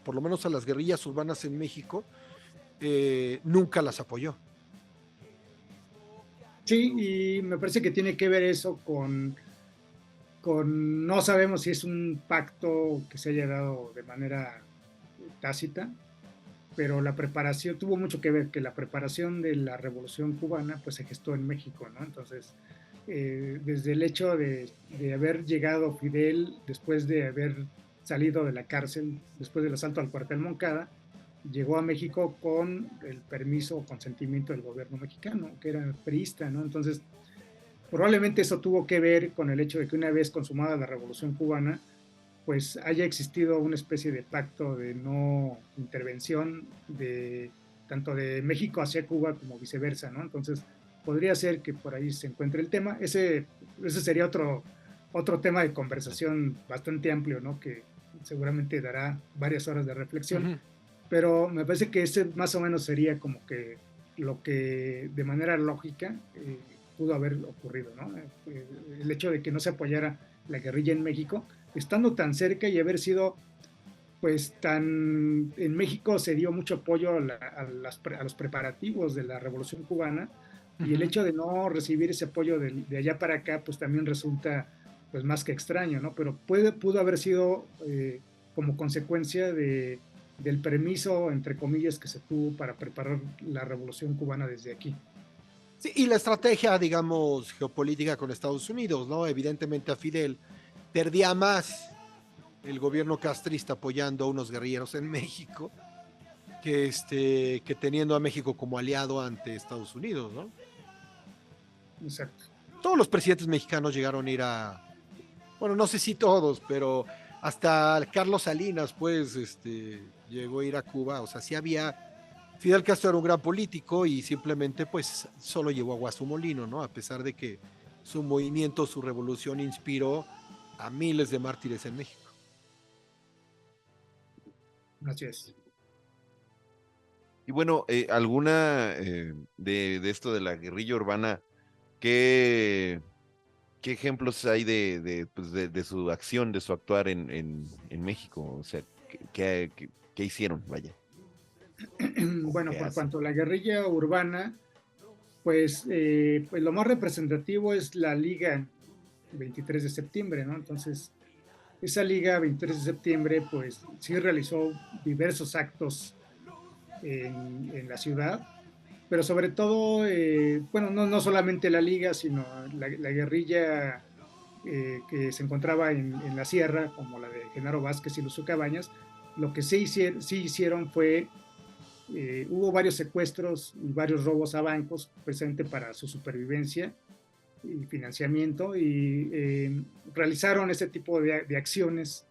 por lo menos a las guerrillas urbanas en México, nunca las apoyó. Sí, y me parece que tiene que ver eso no sabemos si es un pacto que se haya dado de manera tácita, pero la preparación tuvo mucho que ver, que la preparación de la Revolución Cubana pues se gestó en México, ¿no? Entonces, desde el hecho de haber llegado Fidel después de haber salido de la cárcel, después del asalto al cuartel Moncada, llegó a México con el permiso o consentimiento del gobierno mexicano, que era priista, ¿no? Entonces, probablemente eso tuvo que ver con el hecho de que una vez consumada la Revolución Cubana, pues haya existido una especie de pacto de no intervención de tanto de México hacia Cuba como viceversa, ¿no? Entonces, podría ser que por ahí se encuentre el tema. Ese sería otro tema de conversación bastante amplio, ¿no? Que seguramente dará varias horas de reflexión, Ujú. pero me parece que ese más o menos sería como que lo que de manera lógica pudo haber ocurrido, ¿no? El hecho de que no se apoyara la guerrilla en México, estando tan cerca y haber sido, pues, tan... En México se dio mucho apoyo a los preparativos de la Revolución Cubana, y el Ujú. hecho de no recibir ese apoyo de allá para acá, pues también resulta, pues, más que extraño, ¿no? Pero pudo haber sido como consecuencia del permiso, entre comillas, que se tuvo para preparar la Revolución Cubana desde aquí. Sí, y la estrategia, digamos, geopolítica con Estados Unidos, ¿no? Evidentemente a Fidel perdía más el gobierno castrista apoyando a unos guerrilleros en México que teniendo a México como aliado ante Estados Unidos, ¿no? Exacto. Todos los presidentes mexicanos llegaron a ir a, bueno, no sé si todos, pero hasta Carlos Salinas, pues, llegó a ir a Cuba, o sea, sí había, Fidel Castro era un gran político y simplemente, pues, solo llevó agua a su molino, ¿no? A pesar de que su movimiento, su revolución inspiró a miles de mártires en México. Así es. Y bueno, alguna de esto de la guerrilla urbana, ¿qué, qué ejemplos hay pues de su acción, de su actuar en México? O sea, ¿qué hicieron? Vaya, o Bueno, qué por hacen. cuanto a la guerrilla urbana, pues lo más representativo es la Liga 23 de septiembre, ¿no? Entonces, esa Liga 23 de septiembre, pues sí realizó diversos actos en la ciudad, pero sobre todo, bueno, no solamente la Liga, sino la guerrilla que se encontraba en la sierra, como la de Genaro Vázquez y Lucio Cabañas. Lo que sí hicieron fue hubo varios secuestros y varios robos a bancos, precisamente para su supervivencia y financiamiento, y realizaron ese tipo de acciones,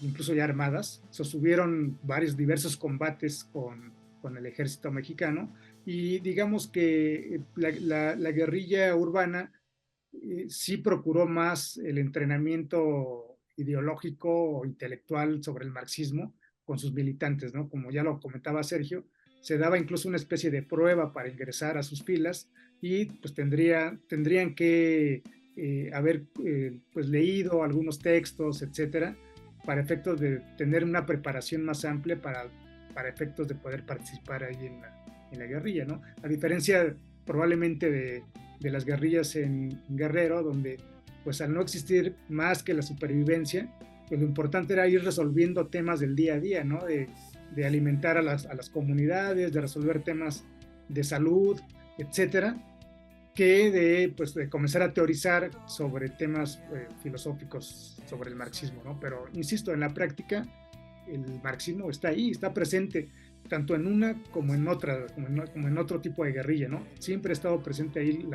incluso ya armadas. Sostuvieron diversos combates con el ejército mexicano, y digamos que la guerrilla urbana sí procuró más el entrenamiento ideológico o intelectual sobre el marxismo con sus militantes, ¿no? Como ya lo comentaba Sergio, se daba incluso una especie de prueba para ingresar a sus filas, y pues tendrían que haber pues leído algunos textos, etcétera, para efectos de tener una preparación más amplia para efectos de poder participar ahí en la guerrilla, ¿no? A diferencia probablemente de las guerrillas en Guerrero, donde pues al no existir más que la supervivencia, pues lo importante era ir resolviendo temas del día a día, ¿no? De alimentar a las comunidades, de resolver temas de salud, etcétera, que pues, de comenzar a teorizar sobre temas filosóficos sobre el marxismo, ¿no? Pero insisto, en la práctica el marxismo está ahí, está presente tanto en una como en otra, como en otro tipo de guerrilla, ¿no? Siempre ha estado presente ahí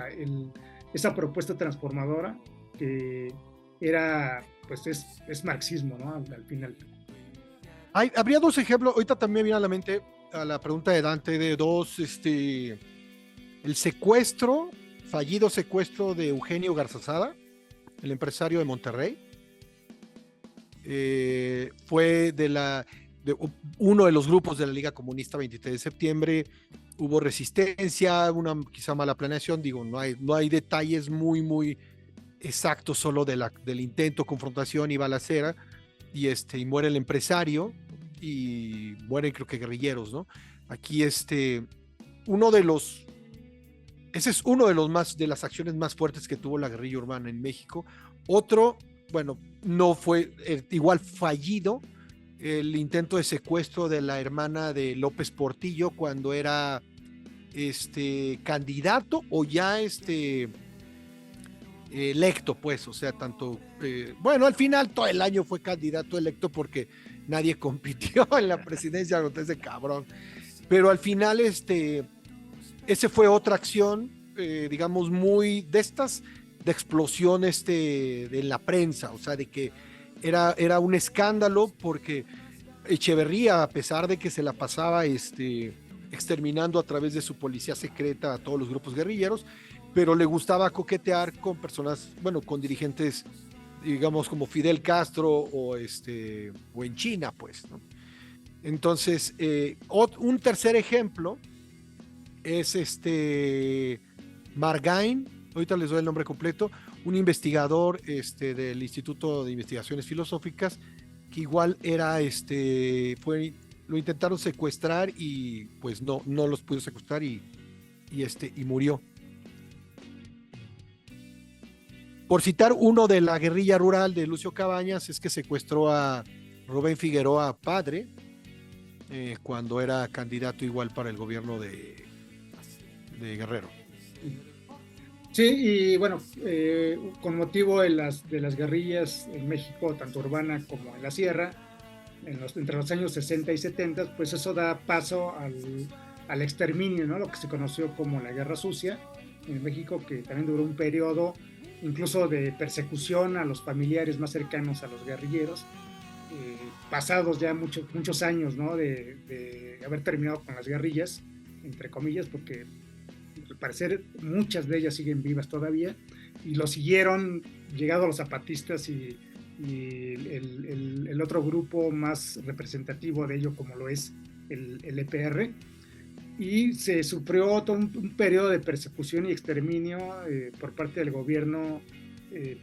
esa propuesta transformadora que era, pues es marxismo, ¿no? Al final. Habría dos ejemplos, ahorita también viene a la mente a la pregunta de Dante de dos, el fallido secuestro de Eugenio Garzazada, el empresario de Monterrey, fue de uno de los grupos de la Liga Comunista 23 de septiembre. Hubo resistencia, una quizá mala planeación, digo, no hay detalles muy exactos, solo del intento, confrontación y balacera, y muere el empresario y mueren creo que guerrilleros, ¿no? Aquí uno de los ese es uno de las acciones más fuertes que tuvo la guerrilla urbana en México. Otro, bueno, no fue igual fallido, el intento de secuestro de la hermana de López Portillo cuando era candidato o ya electo, pues, o sea, tanto, bueno, al final todo el año fue candidato electo porque nadie compitió en la presidencia contra ese cabrón, pero al final ese fue otra acción, digamos, muy de estas, de explosión de la prensa, o sea, de que era un escándalo porque Echeverría, a pesar de que se la pasaba exterminando a través de su policía secreta a todos los grupos guerrilleros, pero le gustaba coquetear con personas, bueno, con dirigentes, digamos, como Fidel Castro o en China, pues, ¿no? Entonces, un tercer ejemplo es Margain, ahorita les doy el nombre completo, un investigador del Instituto de Investigaciones Filosóficas, que igual era, lo intentaron secuestrar y pues no los pudo secuestrar y murió. Por citar uno de la guerrilla rural de Lucio Cabañas, es que secuestró a Rubén Figueroa padre, cuando era candidato igual para el gobierno de Guerrero. Sí, y bueno, con motivo de las guerrillas en México, tanto urbana como en la sierra, entre los años 60 y 70, pues eso da paso al exterminio, ¿no? Lo que se conoció como la Guerra Sucia en México, que también duró un periodo incluso de persecución a los familiares más cercanos a los guerrilleros, pasados ya muchos años, ¿no? de haber terminado con las guerrillas, entre comillas, porque al parecer muchas de ellas siguen vivas todavía, y lo siguieron llegado a los zapatistas y el otro grupo más representativo de ello, como lo es el EPR, y se sufrió todo un periodo de persecución y exterminio por parte del gobierno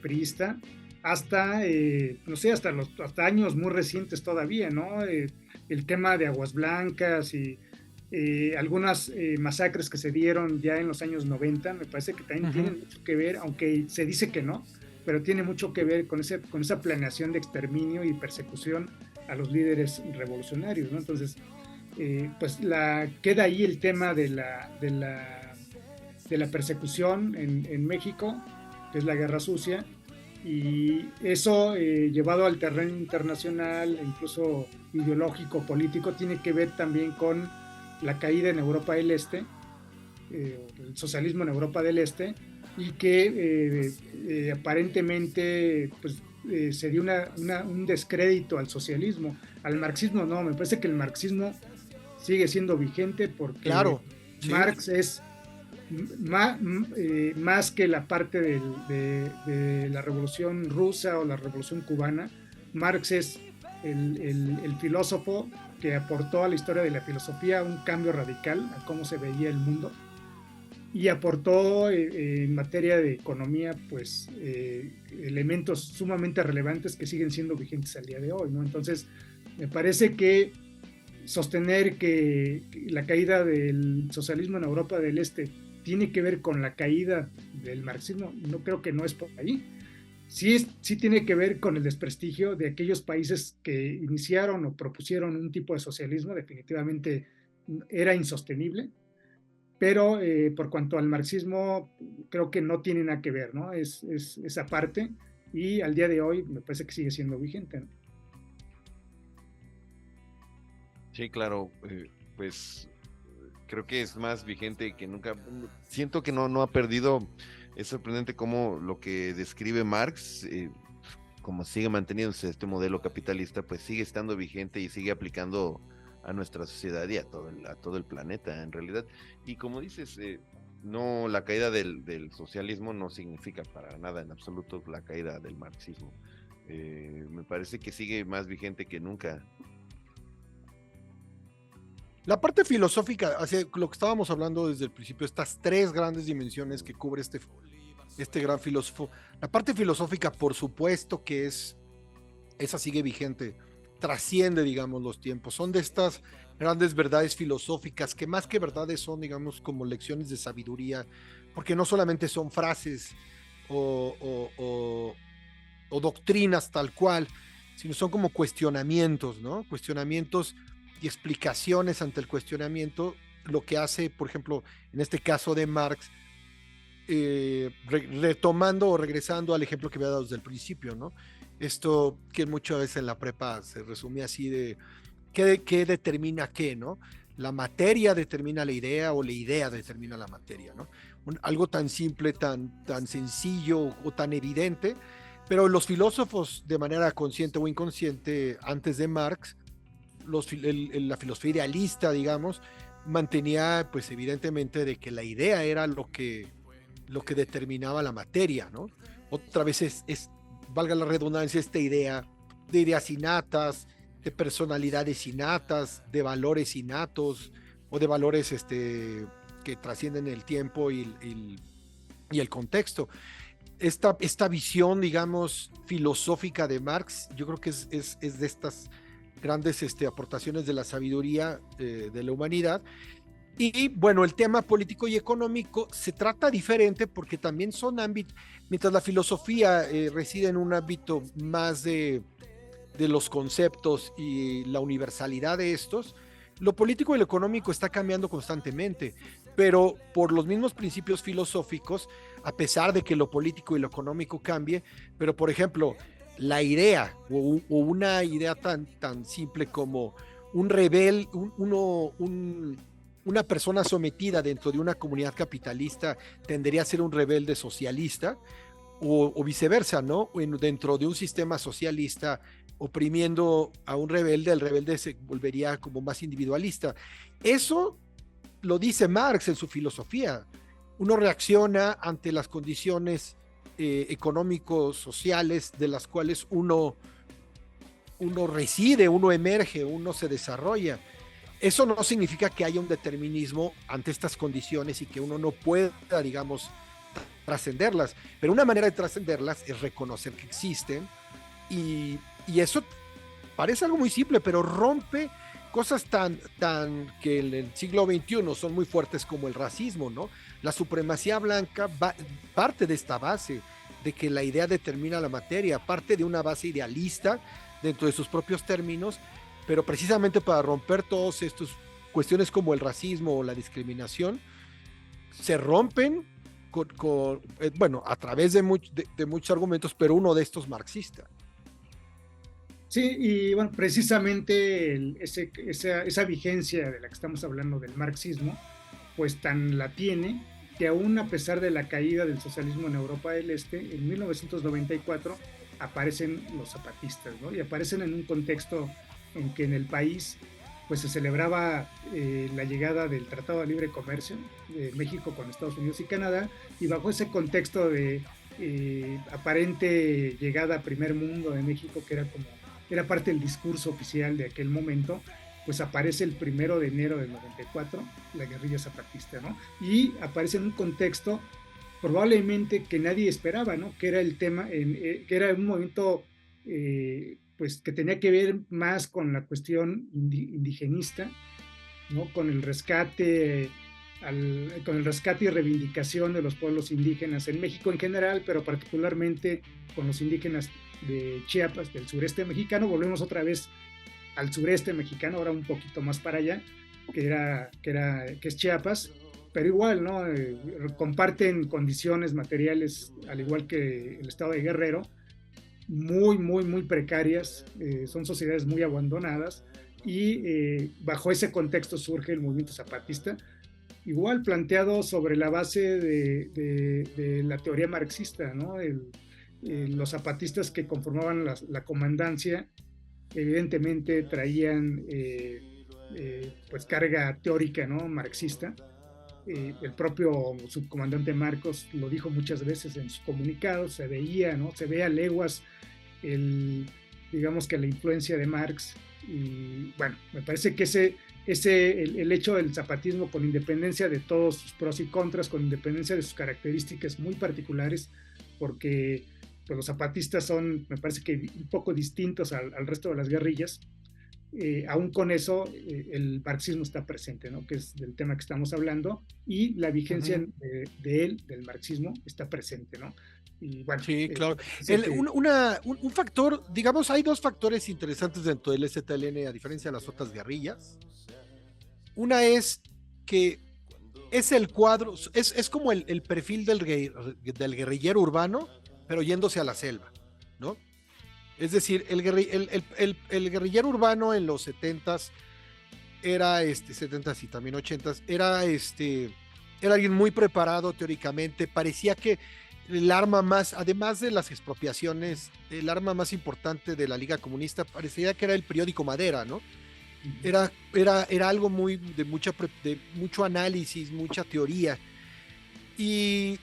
priista, hasta, no sé, hasta años muy recientes todavía, ¿no? El tema de Aguas Blancas y algunas masacres que se dieron ya en los años 90, me parece que también tienen mucho que ver, aunque se dice que no, pero tiene mucho que ver con esa planeación de exterminio y persecución a los líderes revolucionarios, ¿no? Entonces, pues queda ahí el tema de la persecución en México, que es la Guerra Sucia, y eso llevado al terreno internacional, incluso ideológico, político, tiene que ver también con la caída en Europa del Este, el socialismo en Europa del Este, y que aparentemente pues, se dio un descrédito al socialismo, al marxismo no, me parece que el marxismo sigue siendo vigente porque claro, sí. Marx es más que la parte de la revolución rusa o la revolución cubana. Marx es el filósofo que aportó a la historia de la filosofía un cambio radical a cómo se veía el mundo, y aportó en materia de economía pues elementos sumamente relevantes que siguen siendo vigentes al día de hoy, ¿no? Entonces me parece que sostener que la caída del socialismo en Europa del Este tiene que ver con la caída del marxismo, no creo que no es por ahí. Sí tiene que ver con el desprestigio de aquellos países que iniciaron o propusieron un tipo de socialismo, definitivamente era insostenible, pero por cuanto al marxismo, creo que no tiene nada que ver, ¿no? Es esa parte, y al día de hoy me parece que sigue siendo vigente, ¿no? Sí, claro, pues creo que es más vigente que nunca. Siento que no ha perdido. Es sorprendente cómo lo que describe Marx, como sigue manteniéndose este modelo capitalista, pues sigue estando vigente y sigue aplicando a nuestra sociedad y a todo el planeta en realidad. Y como dices, no, la caída del socialismo no significa para nada en absoluto la caída del marxismo. Me parece que sigue más vigente que nunca. La parte filosófica, lo que estábamos hablando desde el principio, estas tres grandes dimensiones que cubre este gran filósofo. La parte filosófica, por supuesto que esa sigue vigente, trasciende, digamos, los tiempos. Son de estas grandes verdades filosóficas que más que verdades son, digamos, como lecciones de sabiduría, porque no solamente son frases o doctrinas tal cual, sino son como cuestionamientos, ¿no? Cuestionamientos y explicaciones ante el cuestionamiento, lo que hace, por ejemplo, en este caso de Marx, retomando o regresando al ejemplo que había dado desde el principio, ¿no? Esto que muchas veces en la prepa se resumía así de qué determina qué, ¿no? La materia determina la idea o la idea determina la materia, ¿no? Algo tan simple, tan sencillo o tan evidente, pero los filósofos de manera consciente o inconsciente antes de Marx, la filosofía idealista, digamos, mantenía pues evidentemente de que la idea era lo que determinaba la materia, ¿no? Otra vez valga la redundancia, esta idea de ideas innatas, de personalidades innatas, de valores innatos o de valores que trascienden el tiempo y el contexto. Esta visión, digamos, filosófica de Marx, yo creo que es de estas grandes aportaciones de la sabiduría de la humanidad. Y bueno, el tema político y económico se trata diferente porque también son ámbitos, mientras la filosofía reside en un ámbito más de los conceptos y la universalidad de estos, lo político y lo económico está cambiando constantemente, pero por los mismos principios filosóficos, a pesar de que lo político y lo económico cambie, pero por ejemplo, la idea o una idea tan simple como un rebel, una persona sometida dentro de una comunidad capitalista tendería a ser un rebelde socialista o viceversa, ¿no? Dentro de un sistema socialista oprimiendo a un rebelde, el rebelde se volvería como más individualista. Eso lo dice Marx en su filosofía. Uno reacciona ante las condiciones económicos, sociales, de las cuales uno reside, uno emerge, uno se desarrolla. Eso no significa que haya un determinismo ante estas condiciones y que uno no pueda, digamos, trascenderlas, pero una manera de trascenderlas es reconocer que existen y eso parece algo muy simple, pero rompe cosas tan que en el siglo XXI son muy fuertes como el racismo, ¿no? La supremacía blanca parte de esta base, de que la idea determina la materia, parte de una base idealista dentro de sus propios términos, pero precisamente para romper todas estas cuestiones como el racismo o la discriminación, se rompen bueno, a través de muchos argumentos, pero uno de estos marxista. Sí, y bueno, precisamente esa vigencia de la que estamos hablando del marxismo, pues tan la tiene que aún a pesar de la caída del socialismo en Europa del Este, en 1994 aparecen los zapatistas, ¿no? Y aparecen en un contexto en que en el país pues se celebraba la llegada del Tratado de Libre Comercio de México con Estados Unidos y Canadá, y bajo ese contexto de aparente llegada a primer mundo de México, que era parte del discurso oficial de aquel momento, pues aparece el 1 de enero del 94 la guerrilla zapatista, ¿no? Y aparece en un contexto probablemente que nadie esperaba, ¿no? Que era el tema, que era un movimiento pues que tenía que ver más con la cuestión indigenista, ¿no? Con el rescate y reivindicación de los pueblos indígenas en México en general, pero particularmente con los indígenas de Chiapas, del sureste mexicano. Volvemos otra vez al sureste mexicano, ahora un poquito más para allá, que es Chiapas, pero igual, ¿no? Comparten condiciones materiales, al igual que el estado de Guerrero, muy precarias, son sociedades muy abandonadas, y bajo ese contexto surge el movimiento zapatista, igual planteado sobre la base de la teoría marxista, ¿no? Los zapatistas que conformaban la comandancia evidentemente traían pues carga teórica, ¿no? Marxista. El propio subcomandante Marcos lo dijo muchas veces en sus comunicados, se veía, ¿no? Se ve a leguas digamos que la influencia de Marx. Y bueno, me parece que el hecho del zapatismo, con independencia de todos sus pros y contras, con independencia de sus características muy particulares, porque pues, los zapatistas son, me parece que un poco distintos al resto de las guerrillas, aún con eso, el marxismo está presente, ¿no? Que es del tema que estamos hablando, y la vigencia de él, del marxismo, está presente, ¿no? Y bueno, Sí, claro. que... Un factor, digamos, hay dos factores interesantes dentro del STLN, a diferencia de las otras guerrillas. Una es que es el cuadro, es como el perfil del guerrillero urbano, pero yéndose a la selva, ¿no? Es decir, el guerrillero urbano en los 70s era 70s y también 80s, era alguien muy preparado teóricamente, parecía que el arma más, además de las expropiaciones, el arma más importante de la Liga Comunista parecía que era el periódico Madera, ¿no? Era algo muy de mucho análisis, mucha teoría. Y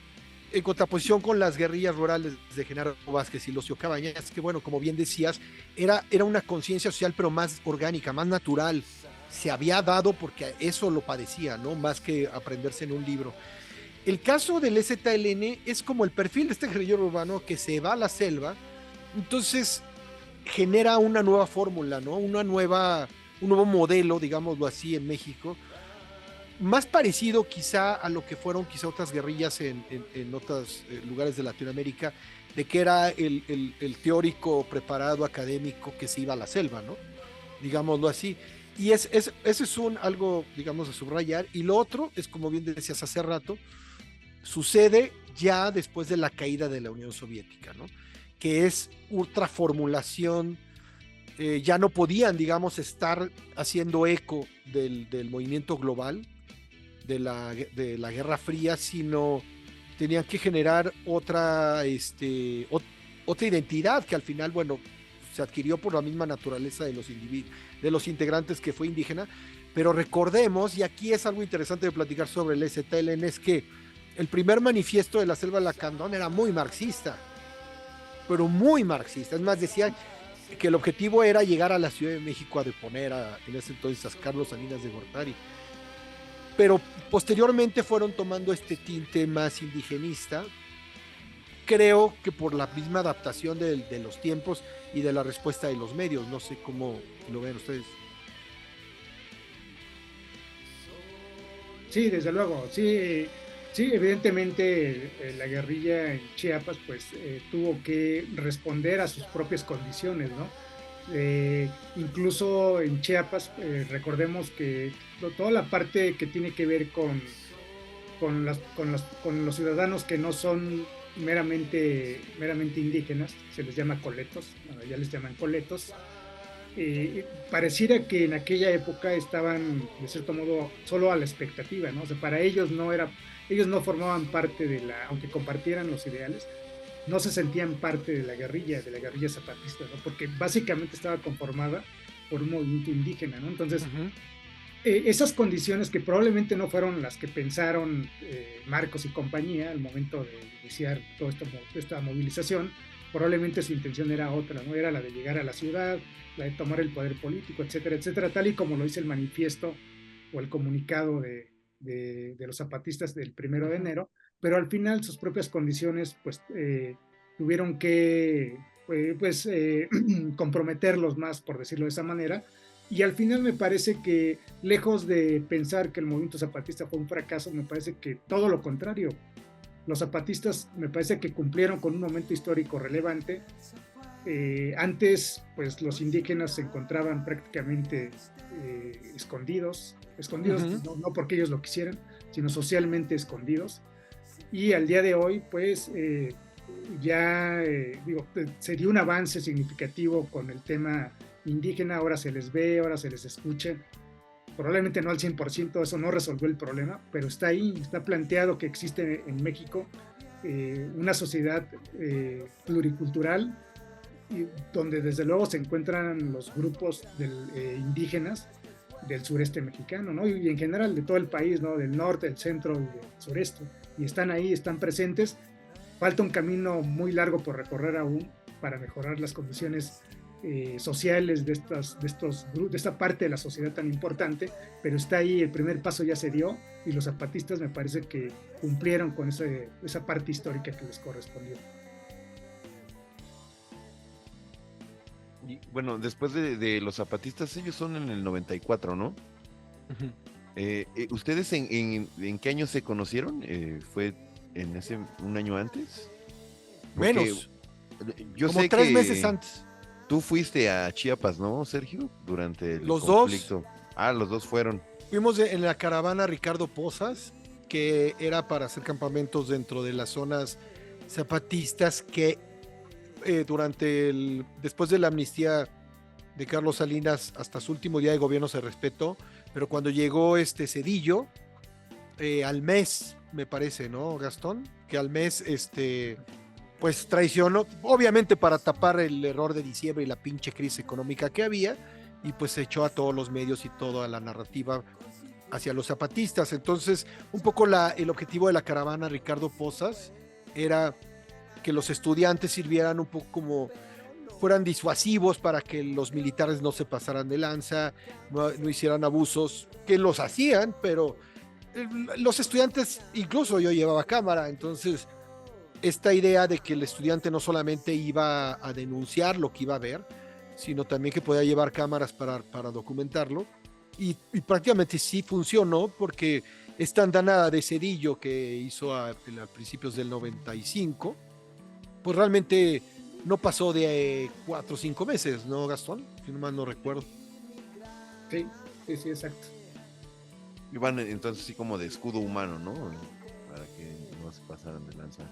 en contraposición con las guerrillas rurales de Genaro Vázquez y Lucio Cabañas, que bueno, como bien decías, era una conciencia social, pero más orgánica, más natural. Se había dado porque eso lo padecía, ¿no? Más que aprenderse en un libro. El caso del STLN es como el perfil de este guerrillero urbano que se va a la selva, entonces genera una nueva fórmula, ¿no? Un nuevo modelo, digámoslo así, en México, más parecido quizá a lo que fueron quizá otras guerrillas en otros lugares de Latinoamérica, de que era el teórico preparado académico que se iba a la selva, ¿no? Digámoslo así. Y ese es algo, digamos, a subrayar. Y lo otro es, como bien decías hace rato, sucede ya después de la caída de la Unión Soviética, ¿no? Que es ultraformulación, ya no podían, digamos, estar haciendo eco del movimiento global, de la Guerra Fría, sino tenían que generar otra identidad que al final, bueno, se adquirió por la misma naturaleza de los integrantes, que fue indígena. Pero recordemos, y aquí es algo interesante de platicar sobre el STLN, es que el primer manifiesto de la Selva Lacandón era muy marxista, pero muy marxista. Es más, decía que el objetivo era llegar a la Ciudad de México a deponer en ese entonces a Carlos Salinas de Gortari. Pero posteriormente fueron tomando este tinte más indigenista, creo que por la misma adaptación de los tiempos y de la respuesta de los medios. No sé cómo lo ven ustedes. Sí, desde luego, sí, sí, evidentemente la guerrilla en Chiapas pues tuvo que responder a sus propias condiciones, ¿no? Incluso en Chiapas, recordemos que toda la parte que tiene que ver con los ciudadanos que no son meramente indígenas, se les llama coletos, ya les llaman coletos. Pareciera que en aquella época estaban de cierto modo solo a la expectativa, ¿no? O sea, para ellos ellos no formaban parte aunque compartieran los ideales, no se sentían parte de la guerrilla zapatista, ¿no? Porque básicamente estaba conformada por un movimiento indígena, ¿no? Entonces, esas condiciones que probablemente no fueron las que pensaron Marcos y compañía al momento de iniciar toda esta movilización, probablemente su intención era otra, ¿no? Era la de llegar a la ciudad, la de tomar el poder político, etcétera, etcétera, tal y como lo dice el manifiesto o el comunicado de los zapatistas del 1 de enero, pero al final sus propias condiciones pues tuvieron que comprometerlos más, por decirlo de esa manera, y al final me parece que lejos de pensar que el movimiento zapatista fue un fracaso, me parece que todo lo contrario. Los zapatistas me parece que cumplieron con un momento histórico relevante. Antes, pues los indígenas se encontraban prácticamente escondidos, no porque ellos lo quisieran, sino socialmente escondidos. Y al día de hoy, pues se dio un avance significativo con el tema indígena, ahora se les ve, ahora se les escucha. Probablemente no al 100%, eso no resolvió el problema, pero está ahí, está planteado que existe en México una sociedad pluricultural, donde desde luego se encuentran los grupos indígenas del sureste mexicano, ¿no? Y en general de todo el país, ¿no? Del norte, del centro y del sureste. Y están ahí, están presentes. Falta un camino muy largo por recorrer aún para mejorar las condiciones sociales de esta parte de la sociedad tan importante, pero está ahí, el primer paso ya se dio y los zapatistas me parece que cumplieron con esa parte histórica que les correspondió. Y, bueno, después de los zapatistas, ellos son en el 94, ¿no? Ujú. ¿Ustedes en qué año se conocieron? ¿Fue en un año antes? Porque Menos, yo como sé 3 meses que antes. tú fuiste a Chiapas, ¿no, Sergio? Durante el Los dos conflicto. Ah, los dos fueron. fuimos en la caravana Ricardo Posas, que era para hacer campamentos dentro de las zonas zapatistas que después de la amnistía de Carlos Salinas hasta su último día de gobierno se respetó, pero cuando llegó Cedillo, al mes, me parece, ¿no, Gastón? Que al mes, pues traicionó, obviamente para tapar el error de diciembre y la pinche crisis económica que había, y pues echó a todos los medios y toda la narrativa hacia los zapatistas. Entonces, un poco el objetivo de la caravana Ricardo Posas era que los estudiantes sirvieran un poco como fueran disuasivos para que los militares no se pasaran de lanza, no hicieran abusos, que los hacían, pero los estudiantes, incluso yo llevaba cámara, entonces esta idea de que el estudiante no solamente iba a denunciar lo que iba a ver, sino también que podía llevar cámaras para documentarlo. Y prácticamente sí funcionó porque esta andanada de Cedillo que hizo a principios del 95, pues realmente no pasó de 4 o 5 meses, ¿no, Gastón? Si no mal no recuerdo. Sí, sí, sí, exacto. Iban entonces así como de escudo humano, ¿no? Para que no se pasaran de lanza.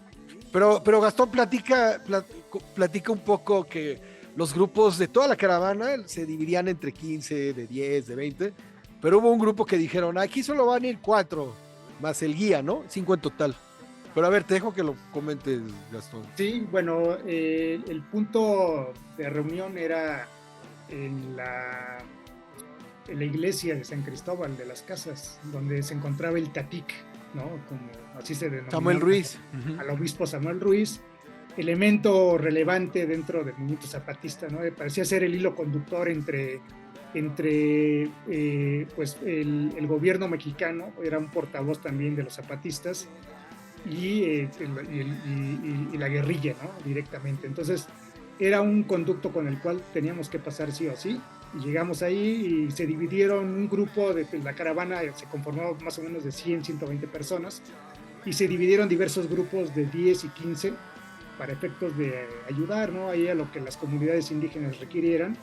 Pero Gastón platica un poco que los grupos de toda la caravana se dividían entre 15, de 10, de 20, pero hubo un grupo que dijeron, aquí solo van a ir 4, más el guía, ¿no? 5 en total. Pero a ver, te dejo que lo comentes, Gastón. Sí, bueno, el punto de reunión era en la iglesia de San Cristóbal de las Casas, donde se encontraba el Tatic, ¿no? Como así se denomina. Samuel Ruiz. Al obispo Samuel Ruiz, elemento relevante dentro del movimiento zapatista, ¿no? Parecía ser el hilo conductor entre pues el gobierno mexicano, era un portavoz también de los zapatistas, y la guerrilla, ¿no? Directamente. Entonces, era un conducto con el cual teníamos que pasar sí o sí. Y llegamos ahí y se dividieron un grupo de la caravana, se conformó más o menos de 100, 120 personas, y se dividieron diversos grupos de 10 y 15 para efectos de ayudar, ¿no? Ahí a lo que las comunidades indígenas requirieran,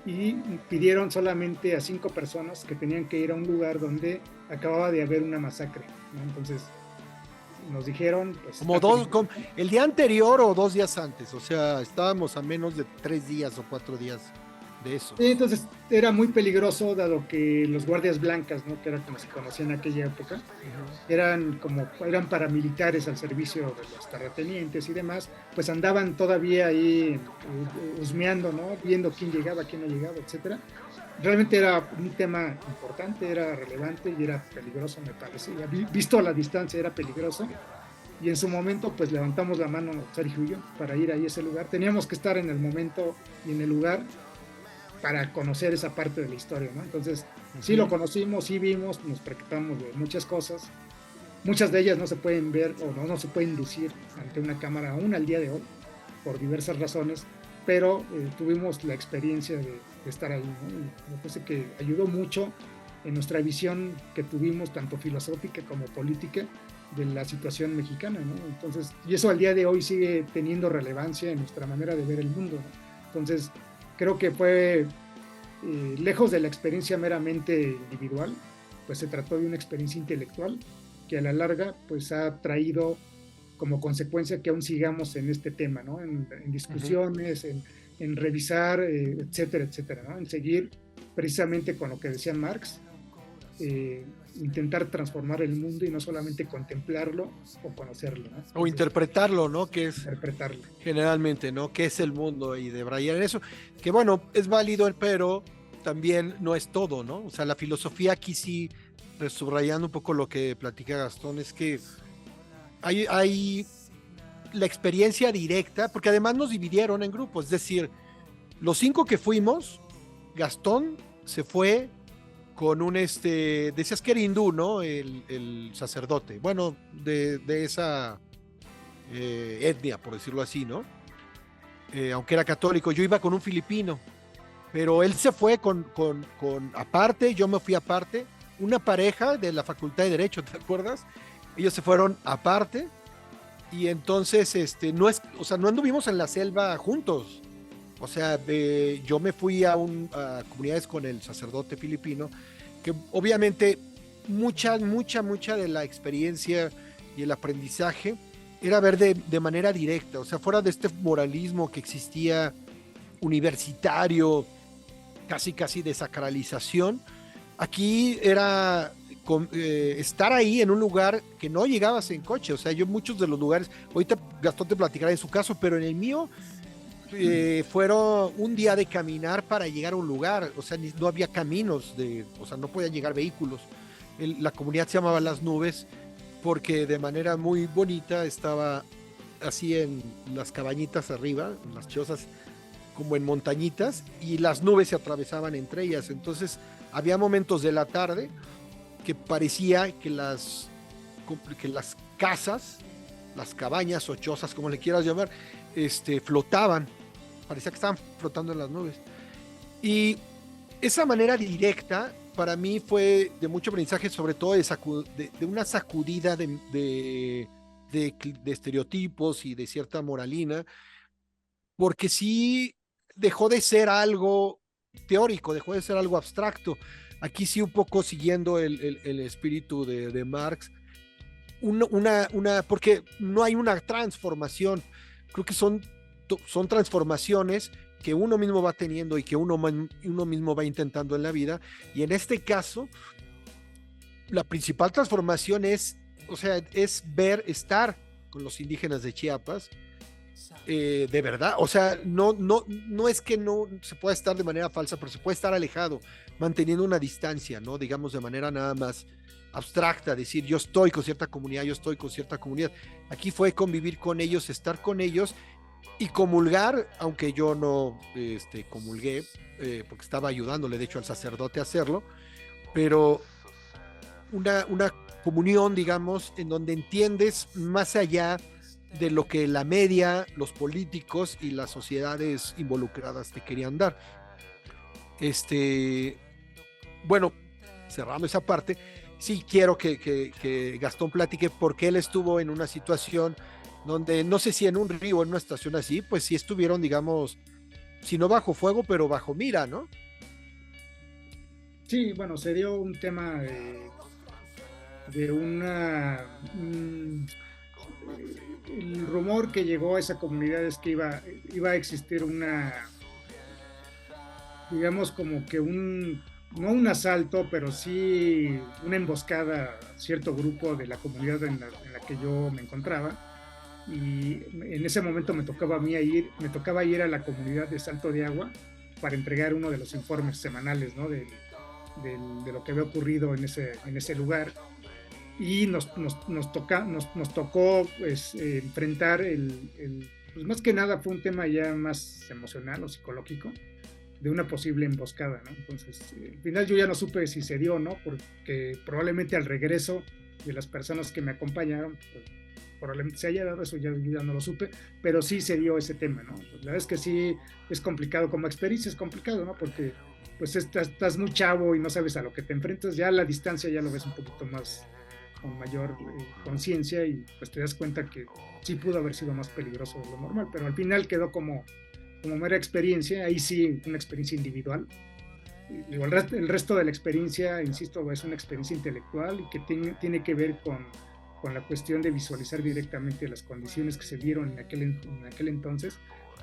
y pidieron solamente a 5 personas que tenían que ir a un lugar donde acababa de haber una masacre, ¿no? Entonces nos dijeron pues, como el día anterior o 2 días antes, o sea, estábamos a menos de 3 días o 4 días de eso. Entonces era muy peligroso, dado que los guardias blancas, ¿no? Que era como se conocía en aquella época, eran paramilitares al servicio de los terratenientes y demás, pues andaban todavía ahí husmeando, ¿no? Viendo quién llegaba, quién no llegaba, etcétera. Realmente era un tema importante, era relevante y era peligroso, me parece. Visto a la distancia era peligroso. Y en su momento pues levantamos la mano Sergio y yo para ir ahí a ese lugar. Teníamos que estar en el momento y en el lugar para conocer esa parte de la historia, ¿no? Entonces, sí lo conocimos, sí vimos, nos percatamos de muchas cosas. Muchas de ellas no se pueden ver o no se pueden lucir ante una cámara aún al día de hoy, por diversas razones, pero tuvimos la experiencia de estar ahí, ¿no? Y me parece que ayudó mucho en nuestra visión que tuvimos, tanto filosófica como política, de la situación mexicana, ¿no? Entonces, y eso al día de hoy sigue teniendo relevancia en nuestra manera de ver el mundo, ¿no? Entonces, creo que fue lejos de la experiencia meramente individual, pues se trató de una experiencia intelectual que a la larga pues ha traído como consecuencia que aún sigamos en este tema, ¿no? En discusiones, en revisar, etcétera, etcétera, ¿no? En seguir precisamente con lo que decía Marx, intentar transformar el mundo y no solamente contemplarlo o conocerlo, ¿no? Entonces, o interpretarlo, ¿no? Que es interpretarlo. generalmente, ¿no? ¿Qué es el mundo? Y de Brian en eso, que bueno, es válido, pero también no es todo, ¿no? O sea, la filosofía aquí sí, subrayando un poco lo que platica Gastón, es que hay la experiencia directa, porque además nos dividieron en grupos, es decir, los 5 que fuimos, Gastón se fue con decías que era hindú, ¿no? El sacerdote, bueno, de esa etnia, por decirlo así, ¿no? aunque era católico. Yo iba con un filipino, pero él se fue con aparte, yo me fui aparte, una pareja de la Facultad de Derecho, ¿te acuerdas? Ellos se fueron aparte y entonces no es, o sea, no anduvimos en la selva juntos. O sea, yo me fui a comunidades con el sacerdote filipino, que obviamente mucha de la experiencia y el aprendizaje era ver de manera directa, o sea, fuera de este moralismo que existía universitario, casi de sacralización. Aquí era estar ahí en un lugar que no llegabas en coche. O sea, yo muchos de los lugares, ahorita Gastón te platicará en su caso, pero en el mío fueron un día de caminar para llegar a un lugar. O sea, no había caminos, o sea, no podían llegar vehículos. La comunidad se llamaba Las Nubes porque de manera muy bonita estaba así en las cabañitas arriba, en las chozas, como en montañitas, y las nubes se atravesaban entre ellas. Entonces había momentos de la tarde que parecía que las casas, las cabañas o chozas, como le quieras llamar, flotaban, parecía que estaban flotando en las nubes. Y esa manera directa para mí fue de mucho aprendizaje, sobre todo de una sacudida de estereotipos y de cierta moralina, porque sí dejó de ser algo teórico, dejó de ser algo abstracto. Aquí sí un poco siguiendo el espíritu de Marx, porque no hay una transformación, creo que son transformaciones que uno mismo va teniendo y que uno mismo va intentando en la vida, y en este caso la principal transformación es, o sea, es estar con los indígenas de Chiapas, de verdad, o sea, no es que no se pueda estar de manera falsa, pero se puede estar alejado, manteniendo una distancia, ¿no? Digamos de manera nada más abstracta, decir yo estoy con cierta comunidad, yo estoy con cierta comunidad. Aquí fue convivir con ellos, estar con ellos y comulgar, aunque yo no comulgué, porque estaba ayudándole, de hecho, al sacerdote a hacerlo, pero una comunión, digamos, en donde entiendes más allá de lo que la media, los políticos y las sociedades involucradas te querían dar. Bueno, cerrando esa parte, sí quiero que Gastón platique porque él estuvo en una situación donde, no sé si en un río o en una estación así, pues sí estuvieron, digamos, si no bajo fuego, pero bajo mira, ¿no? Sí, bueno, se dio un tema de el rumor que llegó a esa comunidad es que iba a existir digamos como que no un asalto, pero sí una emboscada a cierto grupo de la comunidad en la que yo me encontraba. Y en ese momento me tocaba ir a la comunidad de Salto de Agua para entregar uno de los informes semanales, ¿no? de lo que había ocurrido en ese lugar. Y nos tocó pues, enfrentar pues más que nada fue un tema ya más emocional o psicológico de una posible emboscada, ¿no? Entonces, al final yo ya no supe si se dio o no, porque probablemente al regreso de las personas que me acompañaron, pues, probablemente se haya dado eso, yo ya no lo supe, pero sí se dio ese tema, ¿no? Pues, la verdad es que sí es complicado, como experiencia es complicado, ¿no? Porque pues estás muy chavo y no sabes a lo que te enfrentas, ya a la distancia ya lo ves un poquito más con mayor conciencia y pues te das cuenta que sí pudo haber sido más peligroso de lo normal, pero al final quedó como mera experiencia, ahí sí una experiencia individual. El resto de la experiencia, insisto, es una experiencia intelectual y que tiene que ver con la cuestión de visualizar directamente las condiciones que se dieron en aquel entonces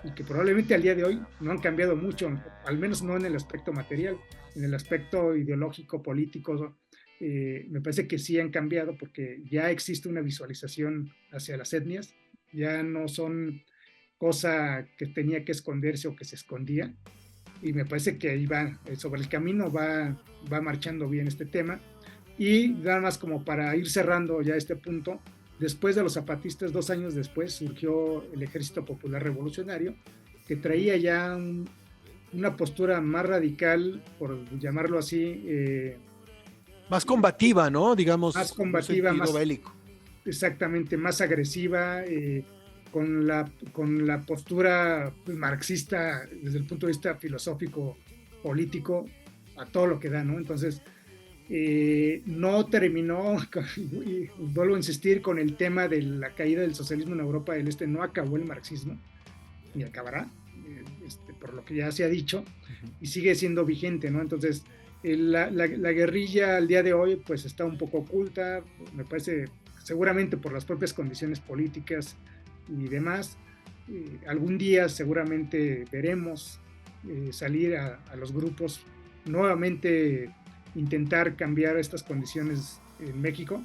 y que probablemente al día de hoy no han cambiado mucho, al menos no en el aspecto material, en el aspecto ideológico, político, me parece que sí han cambiado porque ya existe una visualización hacia las etnias, ya no son cosa que tenía que esconderse o que se escondía, y me parece que ahí va, sobre el camino va marchando bien este tema. Y nada más como para ir cerrando ya este punto, después de los zapatistas, 2 años después, surgió el Ejército Popular Revolucionario, que traía ya una postura más radical, por llamarlo así. Más combativa, ¿no? Digamos, más combativa, en un más bélico. exactamente, más agresiva, con la postura marxista desde el punto de vista filosófico, político, a todo lo que da, ¿no? Entonces, no terminó, y vuelvo a insistir, con el tema de la caída del socialismo en Europa del Este, no acabó el marxismo, ni acabará, por lo que ya se ha dicho, y sigue siendo vigente, ¿no? Entonces, la guerrilla al día de hoy, pues está un poco oculta, me parece, seguramente por las propias condiciones políticas y demás. Algún día seguramente veremos salir a los grupos nuevamente, intentar cambiar estas condiciones en México,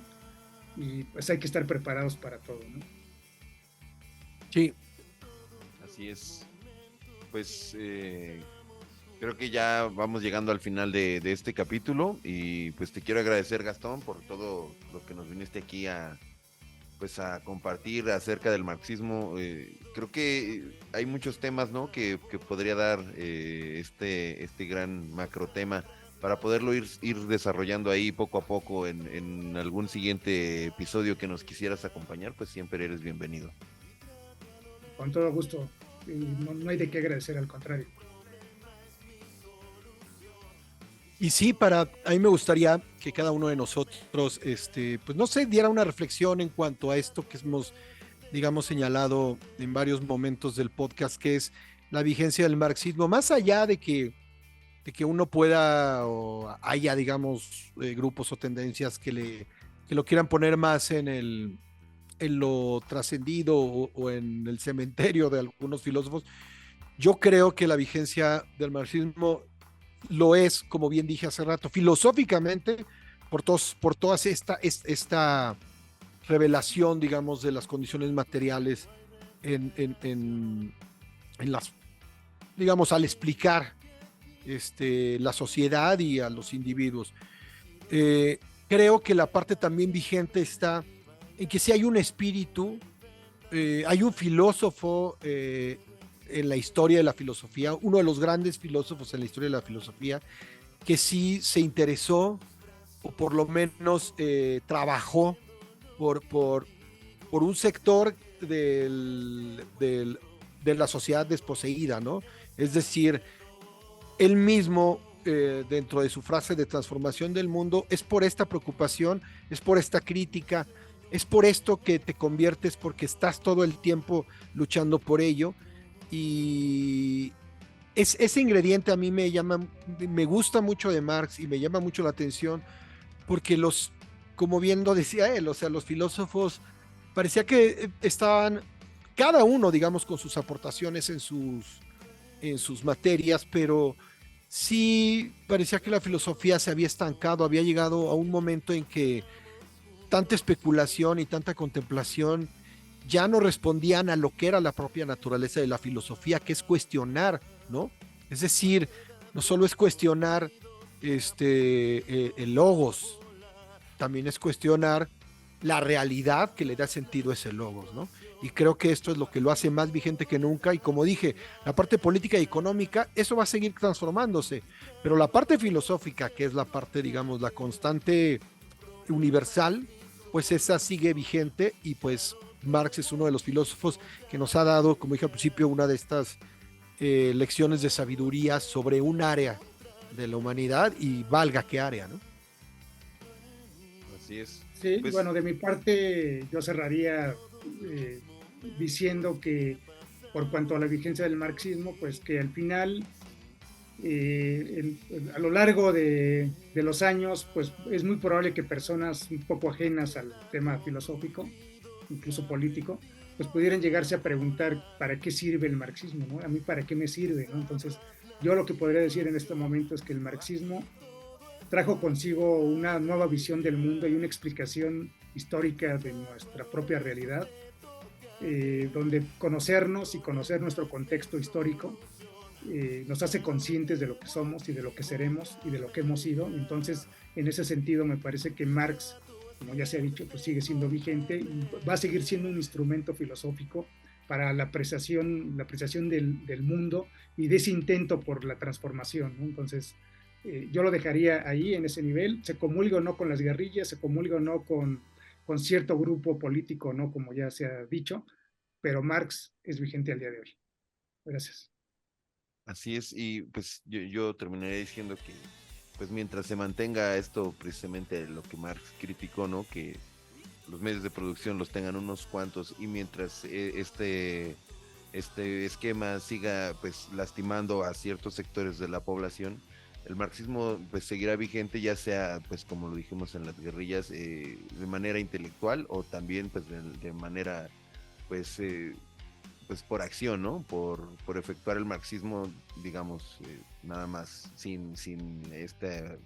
y pues hay que estar preparados para todo, ¿no? Sí. Así es. Pues creo que ya vamos llegando al final de este capítulo y pues te quiero agradecer, Gastón, por todo lo que nos viniste aquí pues a compartir acerca del marxismo. Creo que hay muchos temas, ¿no? Que podría dar este gran macro tema para poderlo ir desarrollando ahí poco a poco en algún siguiente episodio que nos quisieras acompañar, pues siempre eres bienvenido. Con todo gusto, no hay de qué agradecer, al contrario. Y sí, a mí me gustaría que cada uno de nosotros, pues no sé, diera una reflexión en cuanto a esto que hemos, digamos, señalado en varios momentos del podcast, que es la vigencia del marxismo, más allá de que uno pueda o haya, digamos, grupos o tendencias que lo quieran poner más en lo trascendido o en el cementerio de algunos filósofos. Yo creo que la vigencia del marxismo lo es, como bien dije hace rato, filosóficamente, por toda esta revelación, digamos, de las condiciones materiales en, en, en, en las, digamos, al explicar la sociedad y a los individuos. Creo que la parte también vigente está en que si hay un espíritu, hay un filósofo en la historia de la filosofía, uno de los grandes filósofos en la historia de la filosofía, que sí se interesó o por lo menos trabajó por, por, por un sector de la sociedad desposeída, ¿no? Es decir, él mismo, dentro de su frase de transformación del mundo, es por esta preocupación, es por esta crítica, es por esto que te conviertes, porque estás todo el tiempo luchando por ello. Y ese ingrediente a mí me gusta mucho de Marx y me llama mucho la atención, porque como bien lo decía él, o sea, los filósofos parecía que estaban, cada uno, digamos, con sus aportaciones en sus materias, pero sí parecía que la filosofía se había estancado, había llegado a un momento en que tanta especulación y tanta contemplación ya no respondían a lo que era la propia naturaleza de la filosofía, que es cuestionar, ¿no? Es decir, no solo es cuestionar el logos, también es cuestionar la realidad que le da sentido a ese logos, ¿no? Y creo que esto es lo que lo hace más vigente que nunca. Y como dije, la parte política y económica, eso va a seguir transformándose. Pero la parte filosófica, que es la parte, digamos, la constante universal, pues esa sigue vigente. Y pues Marx es uno de los filósofos que nos ha dado, como dije al principio, una de estas lecciones de sabiduría sobre un área de la humanidad, y valga qué área, ¿no? Así es. Sí, Pues bueno, de mi parte yo cerraría eh, diciendo que, por cuanto a la vigencia del marxismo, pues que al final, a lo largo de los años, pues es muy probable que personas un poco ajenas al tema filosófico, incluso político, pues pudieran llegarse a preguntar para qué sirve el marxismo, ¿no? A mí para qué me sirve, ¿no? Entonces, yo lo que podría decir en este momento es que el marxismo trajo consigo una nueva visión del mundo y una explicación histórica de nuestra propia realidad, donde conocernos y conocer nuestro contexto histórico nos hace conscientes de lo que somos y de lo que seremos y de lo que hemos sido. Entonces, en ese sentido, me parece que Marx, como ya se ha dicho, pues sigue siendo vigente y va a seguir siendo un instrumento filosófico para la apreciación del mundo y de ese intento por la transformación, ¿no? Entonces, yo lo dejaría ahí, en ese nivel. Se comulga o no con las guerrillas, se comulga o no con cierto grupo político, ¿no? Como ya se ha dicho, pero Marx es vigente al día de hoy. Gracias. Así es, y pues yo terminaría diciendo que pues mientras se mantenga esto, precisamente lo que Marx criticó, ¿no? Que los medios de producción los tengan unos cuantos, y mientras este esquema siga pues lastimando a ciertos sectores de la población, el marxismo pues seguirá vigente, ya sea pues como lo dijimos en las guerrillas, de manera intelectual, o también pues de manera pues pues por acción, ¿no? Por efectuar el marxismo, digamos, nada más sin este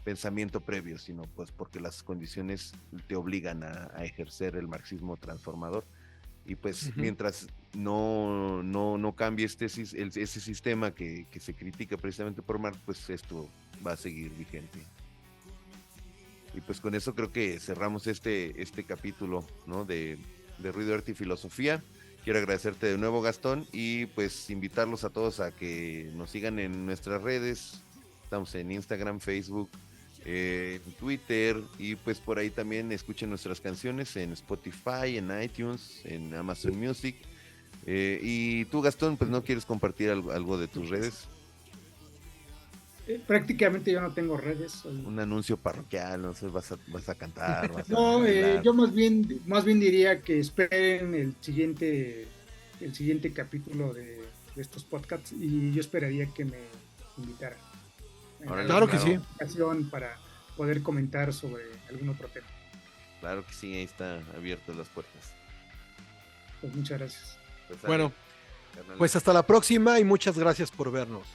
pensamiento previo, sino pues porque las condiciones te obligan a ejercer el marxismo transformador. Y pues mientras no cambie ese sistema que se critica precisamente por Marx, pues esto va a seguir vigente. Y pues con eso creo que cerramos este capítulo, ¿no? de Ruido, Arte y Filosofía. Quiero agradecerte de nuevo, Gastón, y pues invitarlos a todos a que nos sigan en nuestras redes. Estamos en Instagram, Facebook, en Twitter, y pues por ahí también escuchen nuestras canciones en Spotify, en iTunes, en Amazon Music. Y tú, Gastón, pues no quieres compartir algo de tus redes. Prácticamente yo no tengo redes. Un anuncio parroquial, no sé, vas a cantar. No, yo más bien diría que esperen el siguiente capítulo de estos podcasts, y yo esperaría que me invitaran. Claro que sí. Para poder comentar sobre algún otro tema. Claro que sí, ahí está abiertas las puertas. Pues muchas gracias. Bueno, pues hasta la próxima y muchas gracias por vernos.